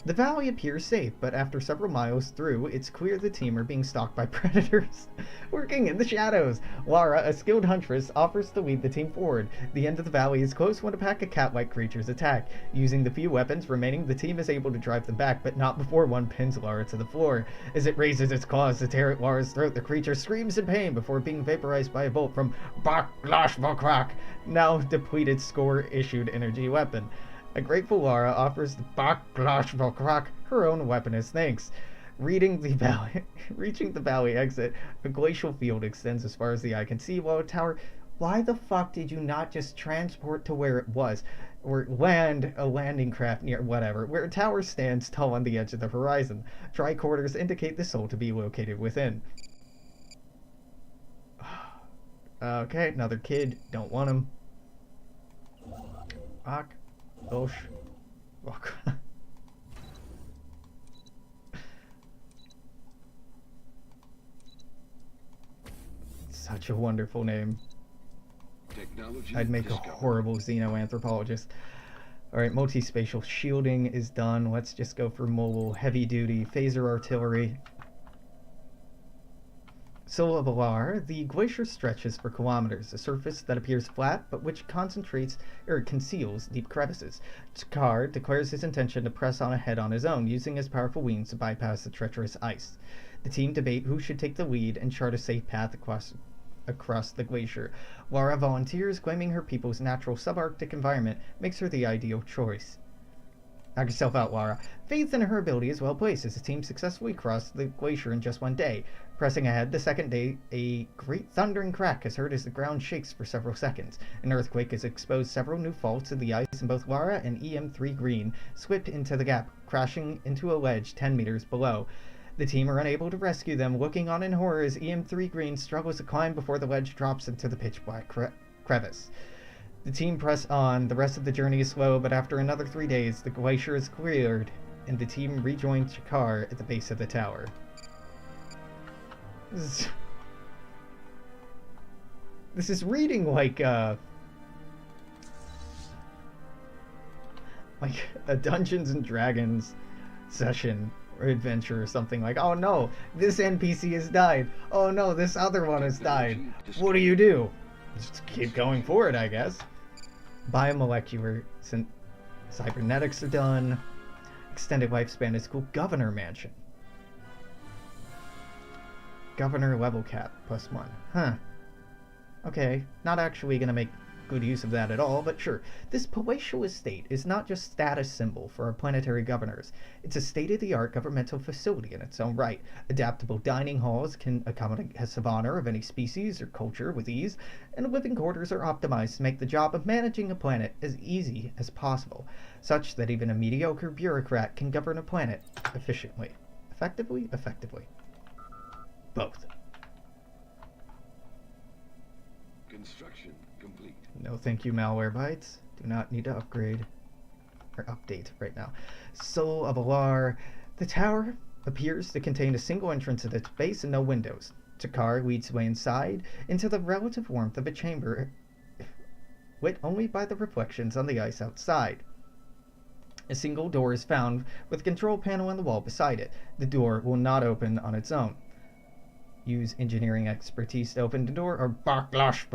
The valley appears safe, but after several miles through, it's clear the team are being stalked by predators. Working in the shadows, Lara, a skilled huntress, offers to lead the team forward. The end of the valley is close when a pack of cat-like creatures attack. Using the few weapons remaining, the team is able to drive them back, but not before one pins Lara to the floor. As it raises its claws to tear at Lara's throat, the creature screams in pain before being vaporized by a bolt from Bark Glashvokrak, now depleted score-issued energy weapon. A grateful Lara offers Bark Glashvokrak her own weapon as thanks. Reaching the valley exit, a glacial field extends as far as the eye can see, while a tower... Why the fuck did you not just transport to where it was? Or land a landing craft near whatever, where a tower stands tall on the edge of the horizon. Tricorders indicate the soul to be located within. Okay, another kid. Don't want him. Fuck. Osh. Such a wonderful name. Technology I'd make discovered. a horrible xenoanthropologist. Alright, multi-spatial shielding is done. Let's just go for mobile heavy-duty phaser artillery. Soul of Alar, the glacier stretches for kilometers, a surface that appears flat but which concentrates or conceals deep crevices. Takar declares his intention to press on ahead on his own, using his powerful wings to bypass the treacherous ice. The team debate who should take the lead and chart a safe path across across the glacier. Laura volunteers, claiming her people's natural subarctic environment makes her the ideal choice. Knock yourself out, Laura. Faith in her ability is well placed as the team successfully crossed the glacier in just one day. Pressing ahead, the second day, a great thundering crack is heard as the ground shakes for several seconds. An earthquake has exposed several new faults in the ice, and both Laura and EM3 Green slip into the gap, crashing into a ledge 10 meters below. The team are unable to rescue them, looking on in horror as EM3 Green struggles to climb before the ledge drops into the pitch-black crevice. The team press on. The rest of the journey is slow, but after another 3 days, the glacier is cleared, and the team rejoins Chakar at the base of the tower. This is reading like a Dungeons and Dragons session or adventure or something. Like, oh no, this NPC has died. Oh no, this other one has died. What do? Just keep going forward, I guess. Biomolecular cybernetics are done. Extended lifespan is cool. Governor Mansion. Governor level cap +1. Huh. Okay, not actually gonna make good use of that at all, but sure. This palatial estate is not just status symbol for our planetary governors. It's a state-of-the-art governmental facility in its own right. Adaptable dining halls can accommodate guests of honor of any species or culture with ease, and living quarters are optimized to make the job of managing a planet as easy as possible, such that even a mediocre bureaucrat can govern a planet efficiently. Effectively? Effectively. Both. Construction complete. No thank you, Malwarebytes. Do not need to upgrade or update right now. Soul of Alar. The tower appears to contain a single entrance at its base and no windows. Chakar leads the way inside into the relative warmth of a chamber lit only by the reflections on the ice outside. A single door is found with a control panel on the wall beside it. The door will not open on its own. Use engineering expertise to open the door, or backlash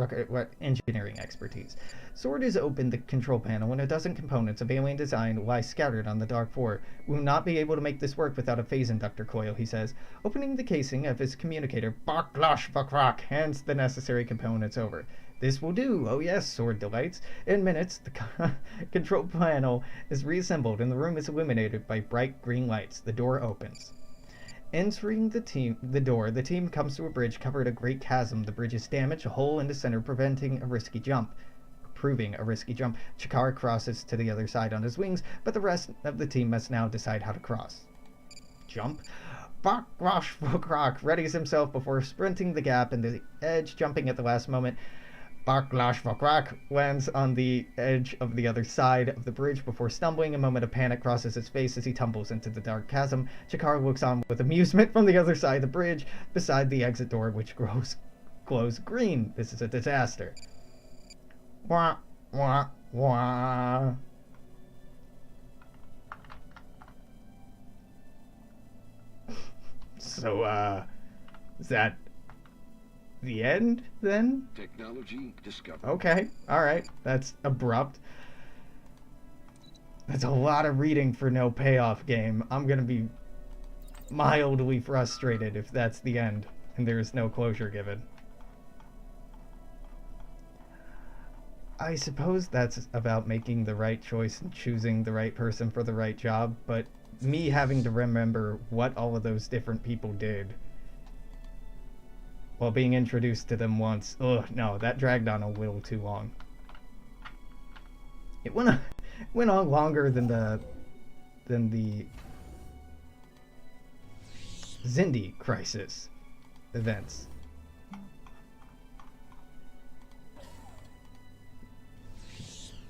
engineering expertise. Sword is open the control panel, and a dozen components of alien design lie scattered on the dark floor. We will not be able to make this work without a phase inductor coil, he says. Opening the casing of his communicator, backlash vakrak hands the necessary components over. This will do. Oh yes, Sword delights. In minutes, the control panel is reassembled, and the room is illuminated by bright green lights. The door opens. Entering the door, the team comes to a bridge covered a great chasm. The bridge is damaged, a hole in the center proving a risky jump. Chakar crosses to the other side on his wings, but the rest of the team must now decide how to cross. Jump. Bakrosh Vokrak readies himself before sprinting the gap and the edge, jumping at the last moment. Backlash Vakrak lands on the edge of the other side of the bridge before stumbling. A moment of panic crosses his face as he tumbles into the dark chasm. Chakar looks on with amusement from the other side of the bridge, beside the exit door, which glows green. This is a disaster. Wah, wah, wah. So, is that the end, then? Technology discovered. Okay, alright. That's abrupt. That's a lot of reading for no payoff, game. I'm gonna be mildly frustrated if that's the end and there's no closure given. I suppose that's about making the right choice and choosing the right person for the right job, but me having to remember what all of those different people did while being introduced to them once. Ugh, no, that dragged on a little too long. It went on longer than the Zindi crisis events.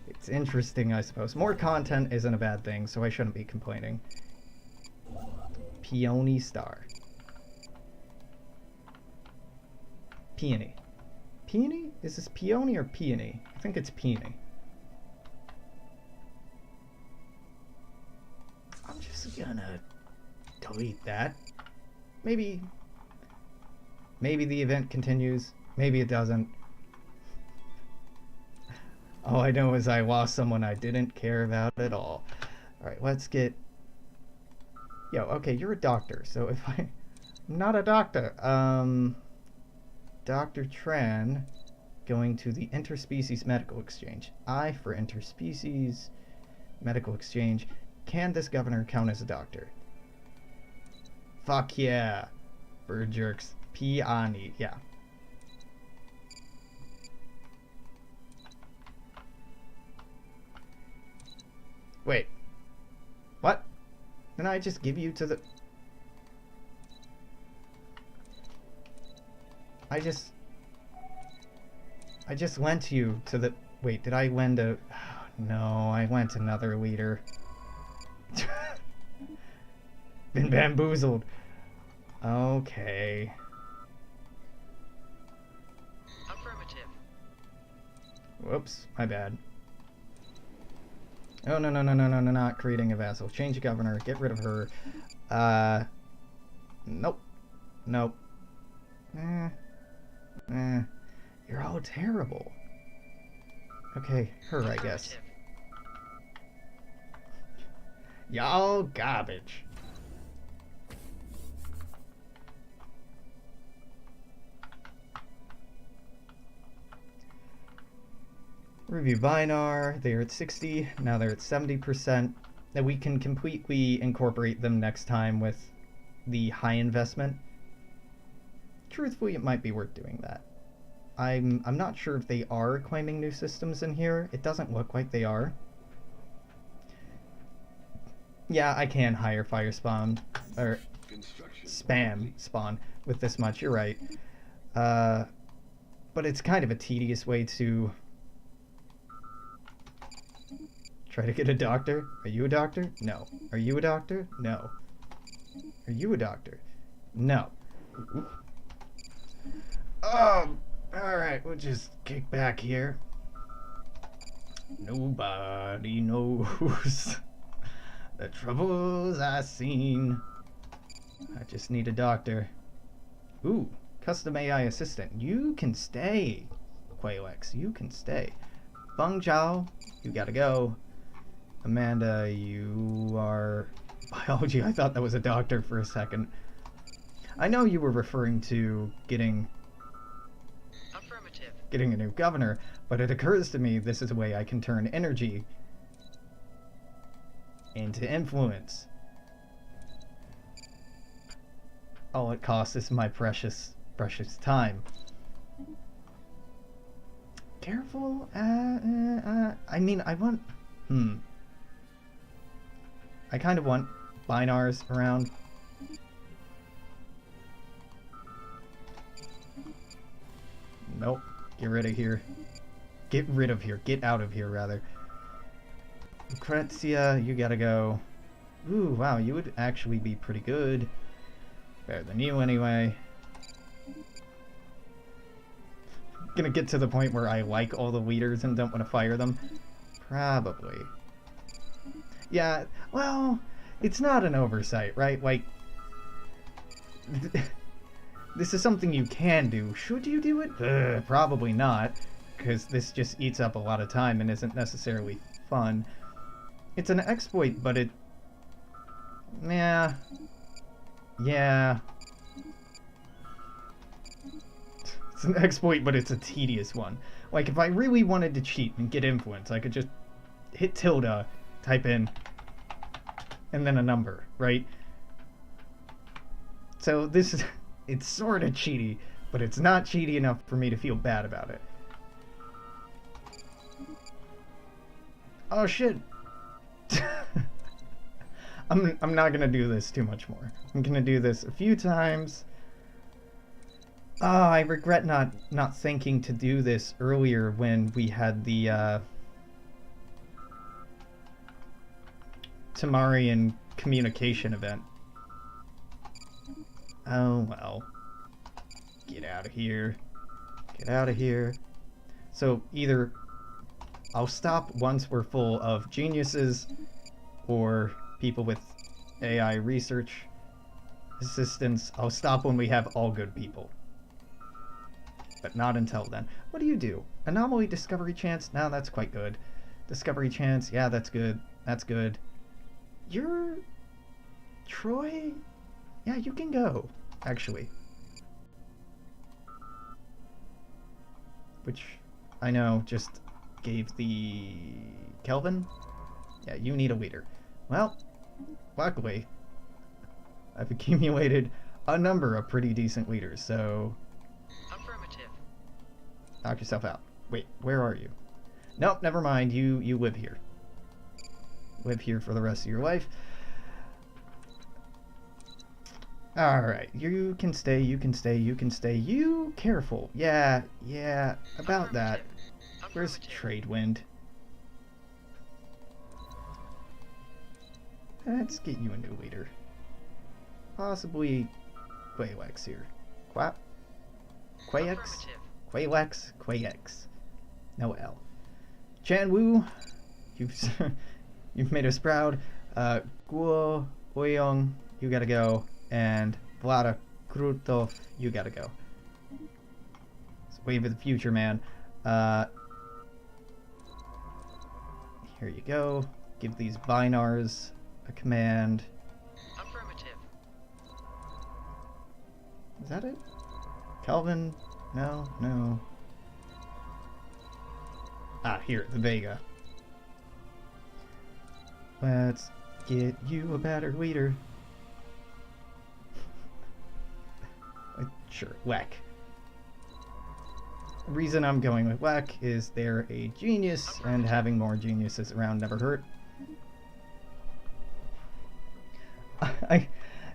It's interesting, I suppose. More content isn't a bad thing, so I shouldn't be complaining. Peony star. Peony. Peony? Is this Peony or Peony? I think it's Peony. I'm just gonna delete that. Maybe the event continues. Maybe it doesn't. All I know is I lost someone I didn't care about at all. Alright, let's get... Yo, okay, you're a doctor, so if I'm not a doctor, Dr. Tran going to the Interspecies Medical Exchange. I for Interspecies Medical Exchange. Can this governor count as a doctor? Fuck yeah. Bird jerks. Peony. Yeah. Wait. What? Didn't I just give you to the... I just lent you to the... Wait, did I lend a... Oh, no, I lent another leader. Been bamboozled. Okay. Affirmative. Whoops, my bad. Oh, no, no, no, no, no, no, not creating a vassal. Change the governor, get rid of her. Nope. Nope. You're all terrible. Okay, her, I guess. Y'all garbage. Review Binar, they're at 60, now they're at 70%. Now we can completely incorporate them next time with the high investment. Truthfully, it might be worth doing that. I'm not sure if they are claiming new systems in here. It doesn't look like they are. Yeah, I can hire fire spawn, or spam spawn with this much, you're right. But it's kind of a tedious way to try to get a doctor. Are you a doctor? No. Are you a doctor? No. Are you a doctor? No. Alright, we'll just kick back here. Nobody knows the troubles I've seen. I just need a doctor. Ooh, custom AI assistant. You can stay, Qualex. You can stay. Feng Zhao, you gotta go. Amanda, you are biology. I thought that was a doctor for a second. I know you were referring to getting a new governor, but it occurs to me this is a way I can turn energy into influence. All it costs is my precious time. Careful. I mean, I want... I kind of want binars around. Nope. Get rid of here. Get rid of here. Get out of here, rather. Lucrezia, you gotta go. Ooh, wow, you would actually be pretty good. Better than you, anyway. Gonna get to the point where I like all the leaders and don't want to fire them? Probably. Yeah, well, it's not an oversight, right? Like, this is something you can do. Should you do it? Probably not, because this just eats up a lot of time and isn't necessarily fun. It's an exploit, but it... Yeah. It's an exploit, but it's a tedious one. Like, if I really wanted to cheat and get influence, I could just hit tilde, type in, and then a number, right? So this is... It's sort of cheaty, but it's not cheaty enough for me to feel bad about it. Oh shit! I'm not gonna do this too much more. I'm gonna do this a few times. Oh, I regret not thinking to do this earlier when we had the Tamarian communication event. Oh well. Get out of here. Get out of here. So either I'll stop once we're full of geniuses or people with AI research assistants. I'll stop when we have all good people. But not until then. What do you do? Anomaly discovery chance? No, that's quite good. Discovery chance? Yeah, that's good. That's good. You're... Troy? Yeah, you can go, actually. which I know just gave the Kelvin. Yeah, you need a leader. Well, luckily, I've accumulated a number of pretty decent leaders, so... Affirmative. Knock yourself out. Wait, where are you? Nope, never mind. You live here. Live here for the rest of your life. Alright, you can stay, you can stay, you can stay. You careful. Yeah, about that. Where's trade wind? Let's get you a new leader. Possibly Quaylex here. Quap? Quayex? Quaylex? Quayex. No L. Chanwu, you've made us proud. Guo Oyong, you gotta go. And Vlada Krutov, you gotta go. It's wave of the future, man. Here you go. Give these binars a command. Affirmative. Is that it? Kelvin? No. Ah, here, the Vega. Let's get you a better leader. Sure, Wek. The reason I'm going with Wek is they're a genius, and having more geniuses around never hurt.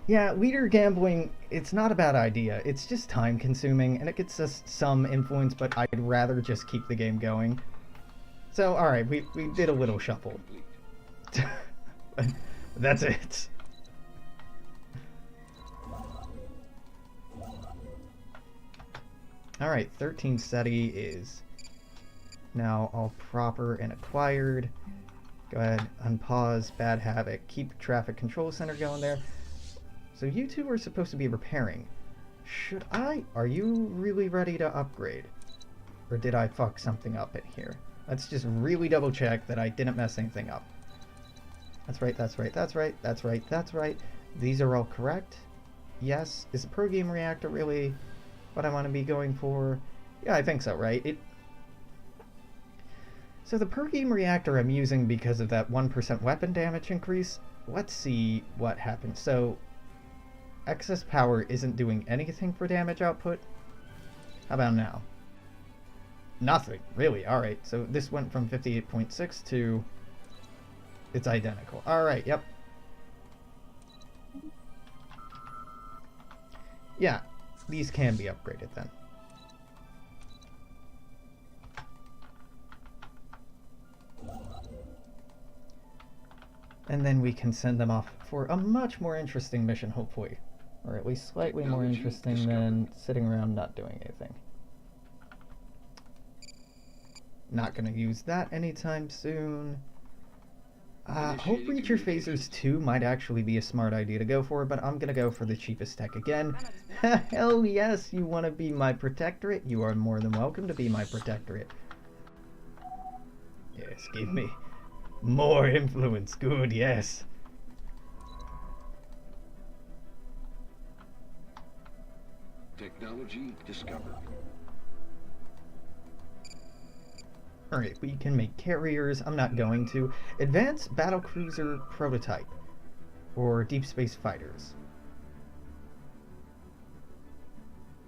Yeah, leader gambling, it's not a bad idea. It's just time consuming, and it gets us some influence, but I'd rather just keep the game going. So, alright, we did a little shuffle. That's it. Alright, 13 SETI is now all proper and acquired. Go ahead, unpause, Bad Havoc, keep Traffic Control Center going there. So you two are supposed to be repairing. Are you really ready to upgrade? Or did I fuck something up in here? Let's just really double check that I didn't mess anything up. That's right, that's right, that's right, that's right, that's right. These are all correct. Yes. Is the pro game reactor really what I want to be going for? Yeah, I think so, right? So the per game reactor I'm using because of that 1% weapon damage increase. Let's see what happens. So excess power isn't doing anything for damage output. How about now? Nothing, really. Alright, so this went from 58.6 to... it's identical. Alright, yep. Yeah, these can be upgraded then. And then we can send them off for a much more interesting mission, hopefully. Or at least slightly more interesting than sitting around not doing anything. Not gonna use that anytime soon. Hope Breacher Phasers 2 might actually be a smart idea to go for, but I'm gonna go for the cheapest tech again. Hell yes, you wanna be my protectorate? You are more than welcome to be my protectorate. Yes, give me more influence. Good, yes. Technology discovered. Alright, we can make carriers. I'm not going to. Advanced battlecruiser prototype. Or deep space fighters.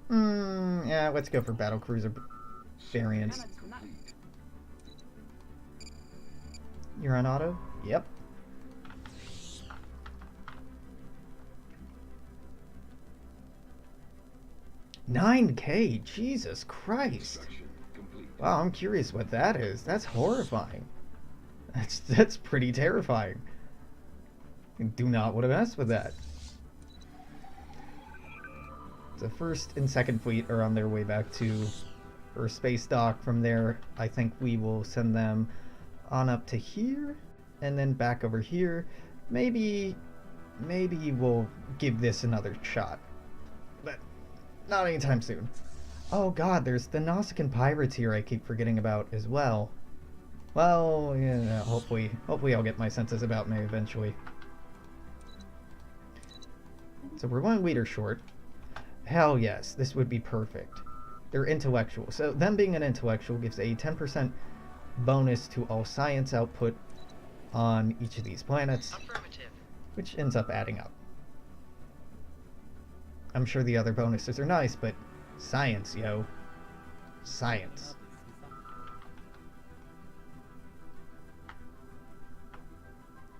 Yeah, let's go for battlecruiser variants. You're on auto? Yep. $9K? Jesus Christ. Wow, I'm curious what that is. That's horrifying. That's pretty terrifying. I do not want to mess with that. The first and second fleet are on their way back to Earth space dock. From there, I think we will send them on up to here and then back over here. Maybe we'll give this another shot, but not anytime soon. Oh god, there's the Nausicaan pirates here I keep forgetting about as well. Well, yeah, hopefully I'll get my senses about me eventually. So we're 1 liter short. Hell yes, this would be perfect. They're intellectual. So them being an intellectual gives a 10% bonus to all science output on each of these planets, Affirmative. which ends up adding up. I'm sure the other bonuses are nice, but science, yo. Science.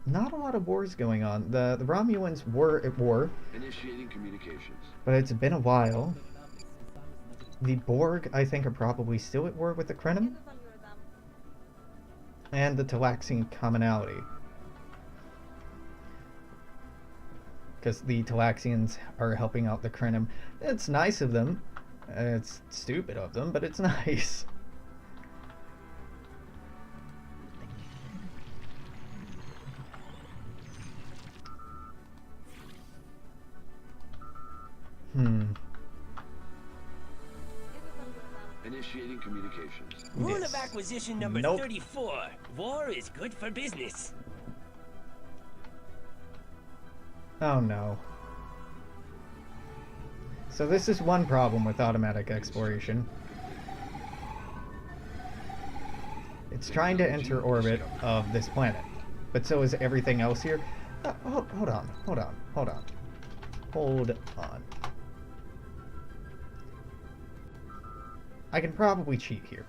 Not a lot of wars going on. The Romulans were at war, Initiating communications. but it's been a while. The Borg, I think, are probably still at war with the Krenim. And the Talaxian commonality. Because the Talaxians are helping out the Krenim. It's nice of them. It's stupid of them, but it's nice. Initiating communications. Rule Yes. of acquisition number Nope. 34. War is good for business. Oh no. So this is one problem with automatic exploration. It's trying to enter orbit of this planet, but so is everything else here. Hold on. I can probably cheat here.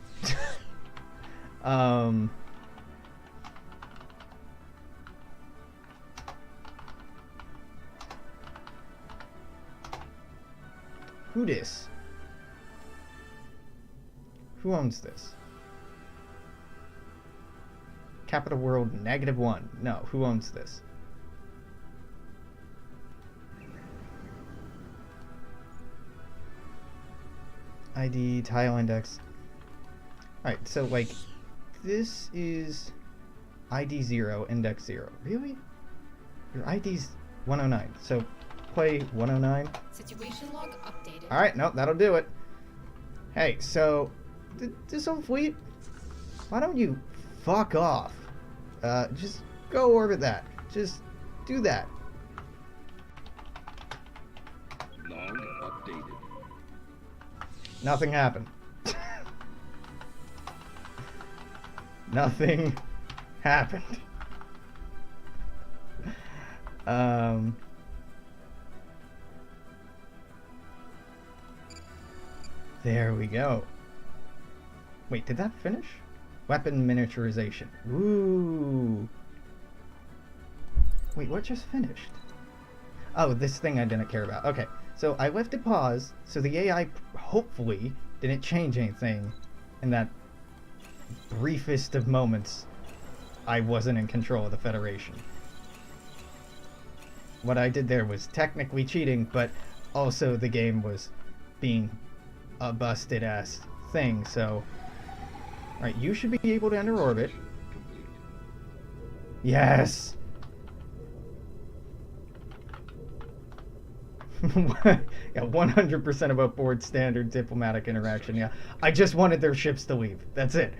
Who dis? Who owns this? Capital World -1. No, who owns this? ID, tile index. Alright, so like, this is ID 0, index 0. Really? Your ID's 109. So play 109. Situation log updated. Alright, no, that'll do it. Hey, so, this whole fleet, why don't you fuck off? Just go orbit that. Just do that. Log updated. Nothing happened. Nothing happened. There we go. Wait, did that finish? Weapon miniaturization. Ooh. Wait, what just finished? Oh, this thing I didn't care about. Okay, so I lifted pause, so the AI hopefully didn't change anything in that briefest of moments I wasn't in control of the Federation. What I did there was technically cheating, but also the game was being a busted ass thing, so... Alright, you should be able to enter orbit. Complete. Yes! Yeah, 100% above board standard diplomatic interaction, yeah. I just wanted their ships to leave. That's it.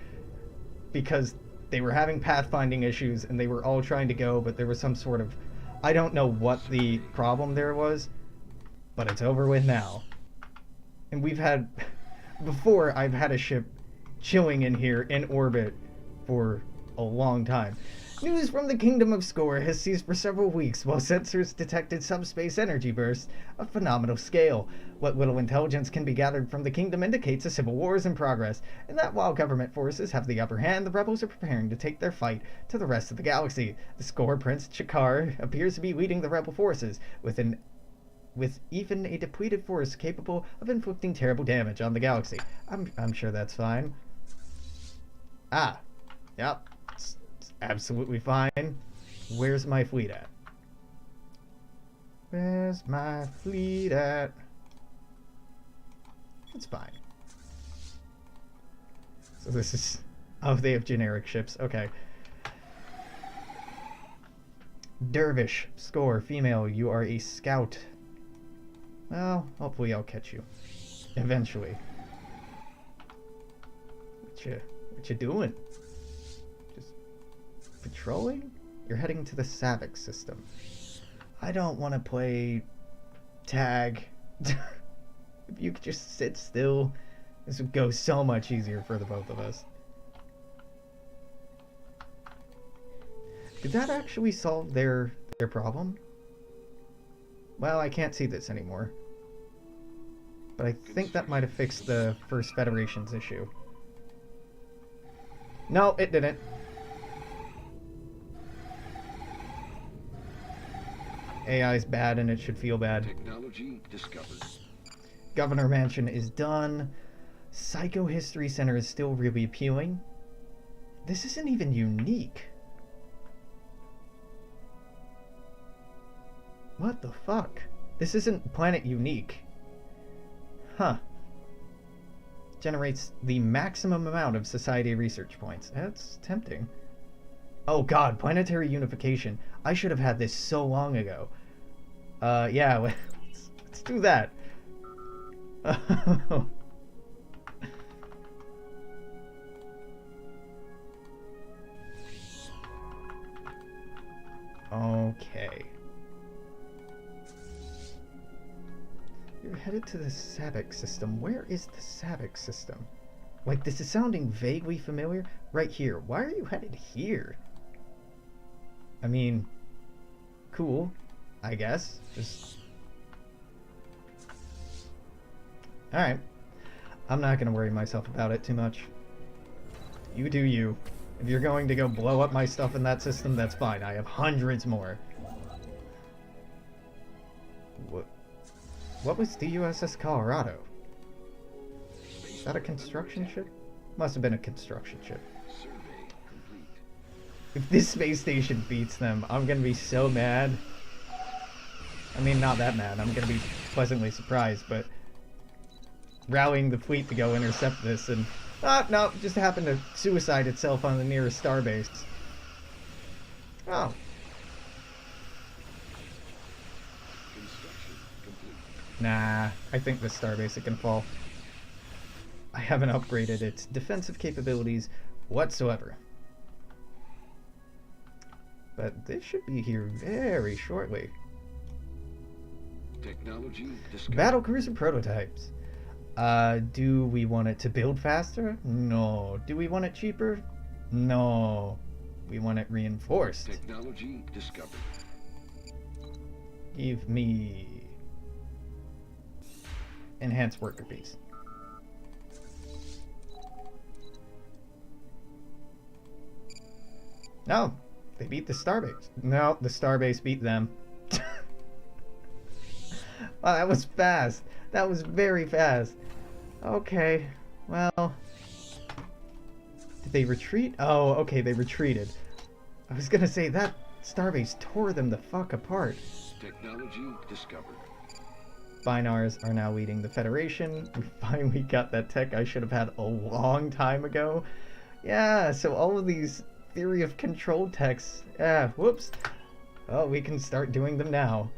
Because they were having pathfinding issues and they were all trying to go, but there was some sort of... I don't know what the problem there was, but it's over with now. And we've had... Before, I've had a ship chilling in here in orbit for a long time. News from the Kingdom of Skor has ceased for several weeks while sensors detected subspace energy bursts of phenomenal scale. What little intelligence can be gathered from the kingdom indicates a civil war is in progress, and that while government forces have the upper hand, the rebels are preparing to take their fight to the rest of the galaxy. The Skor Prince Chakar appears to be leading the rebel forces, with even a depleted force capable of inflicting terrible damage on the galaxy. I'm sure that's fine. Ah, yep. Absolutely fine. Where's my fleet at? Where's my fleet at? It's fine. So this is... Oh, they have generic ships. Okay. Dervish, Skor, female, you are a scout. Well, hopefully I'll catch you. Eventually. What you doing? Patrolling? You're heading to the Savic system. I don't want to play tag. If you could just sit still This would go so much easier for the both of us. Did that actually solve their problem? Well, I can't see this anymore. But I think that might have fixed the first Federation's issue. No, it didn't. AI's bad and it should feel bad. Technology discovered. Governor Mansion is done. Psychohistory Center is still really appealing. This isn't even unique. What the fuck? This isn't planet unique. Huh. Generates the maximum amount of society research points. That's tempting. Oh god, planetary unification. I should have had this so long ago. Yeah, let's do that. Okay. You're headed to the Sabic system. Where is the Sabic system? Like, this is sounding vaguely familiar. Right here. Why are you headed here? I mean, cool, I guess. Just... Alright. I'm not gonna worry myself about it too much. You do you. If you're going to go blow up my stuff in that system, that's fine. I have hundreds more. What was the USS Colorado? Is that a construction ship? Must have been a construction ship. Survey complete. If this space station beats them, I'm gonna be so mad. I mean, not that mad. I'm gonna be pleasantly surprised, but rallying the fleet to go intercept this and... no, just happened to suicide itself on the nearest starbase. Oh. Construction complete. Nah, I think this starbase it can fall. I haven't upgraded its defensive capabilities whatsoever. But this should be here very shortly. Technology discovered. Battlecruiser prototypes. Do we want it to build faster? No. Do we want it cheaper? No. We want it reinforced. Technology discovered. Give me enhanced worker piece. No, they beat the starbase. No, the starbase beat them. Wow, that was fast. That was very fast. Okay, well... Did they retreat? Oh, okay, they retreated. I was gonna say, that starbase tore them the fuck apart. Technology discovered. Binars are now leading the Federation. We finally got that tech I should have had a long time ago. Yeah, so all of these theory of control techs... Yeah, whoops. Oh, we can start doing them now.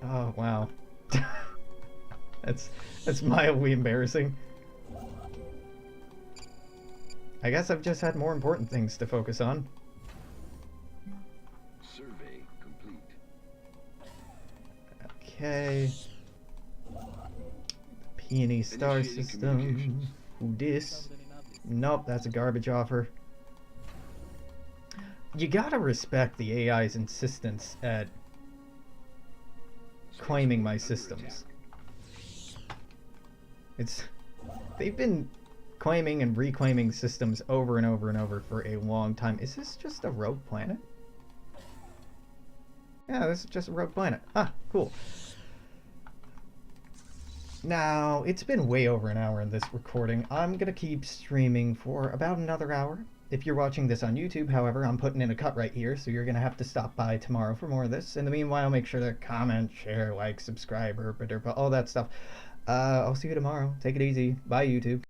Oh, wow. That's mildly embarrassing. I guess I've just had more important things to focus on. Survey complete. Okay. Peony star Initiating system. communications. Who dis? Nope, that's a garbage offer. You gotta respect the AI's insistence at claiming my systems. They've been claiming and reclaiming systems over and over and over for a long time. Is this just a rogue planet? Yeah, this is just a rogue planet. Ah, cool. Now, it's been way over an hour in this recording. I'm gonna keep streaming for about another hour. If you're watching this on YouTube, however, I'm putting in a cut right here, so you're gonna have to stop by tomorrow for more of this. In the meanwhile, make sure to comment, share, like, subscribe, all that stuff. I'll see you tomorrow. Take it easy. Bye, YouTube.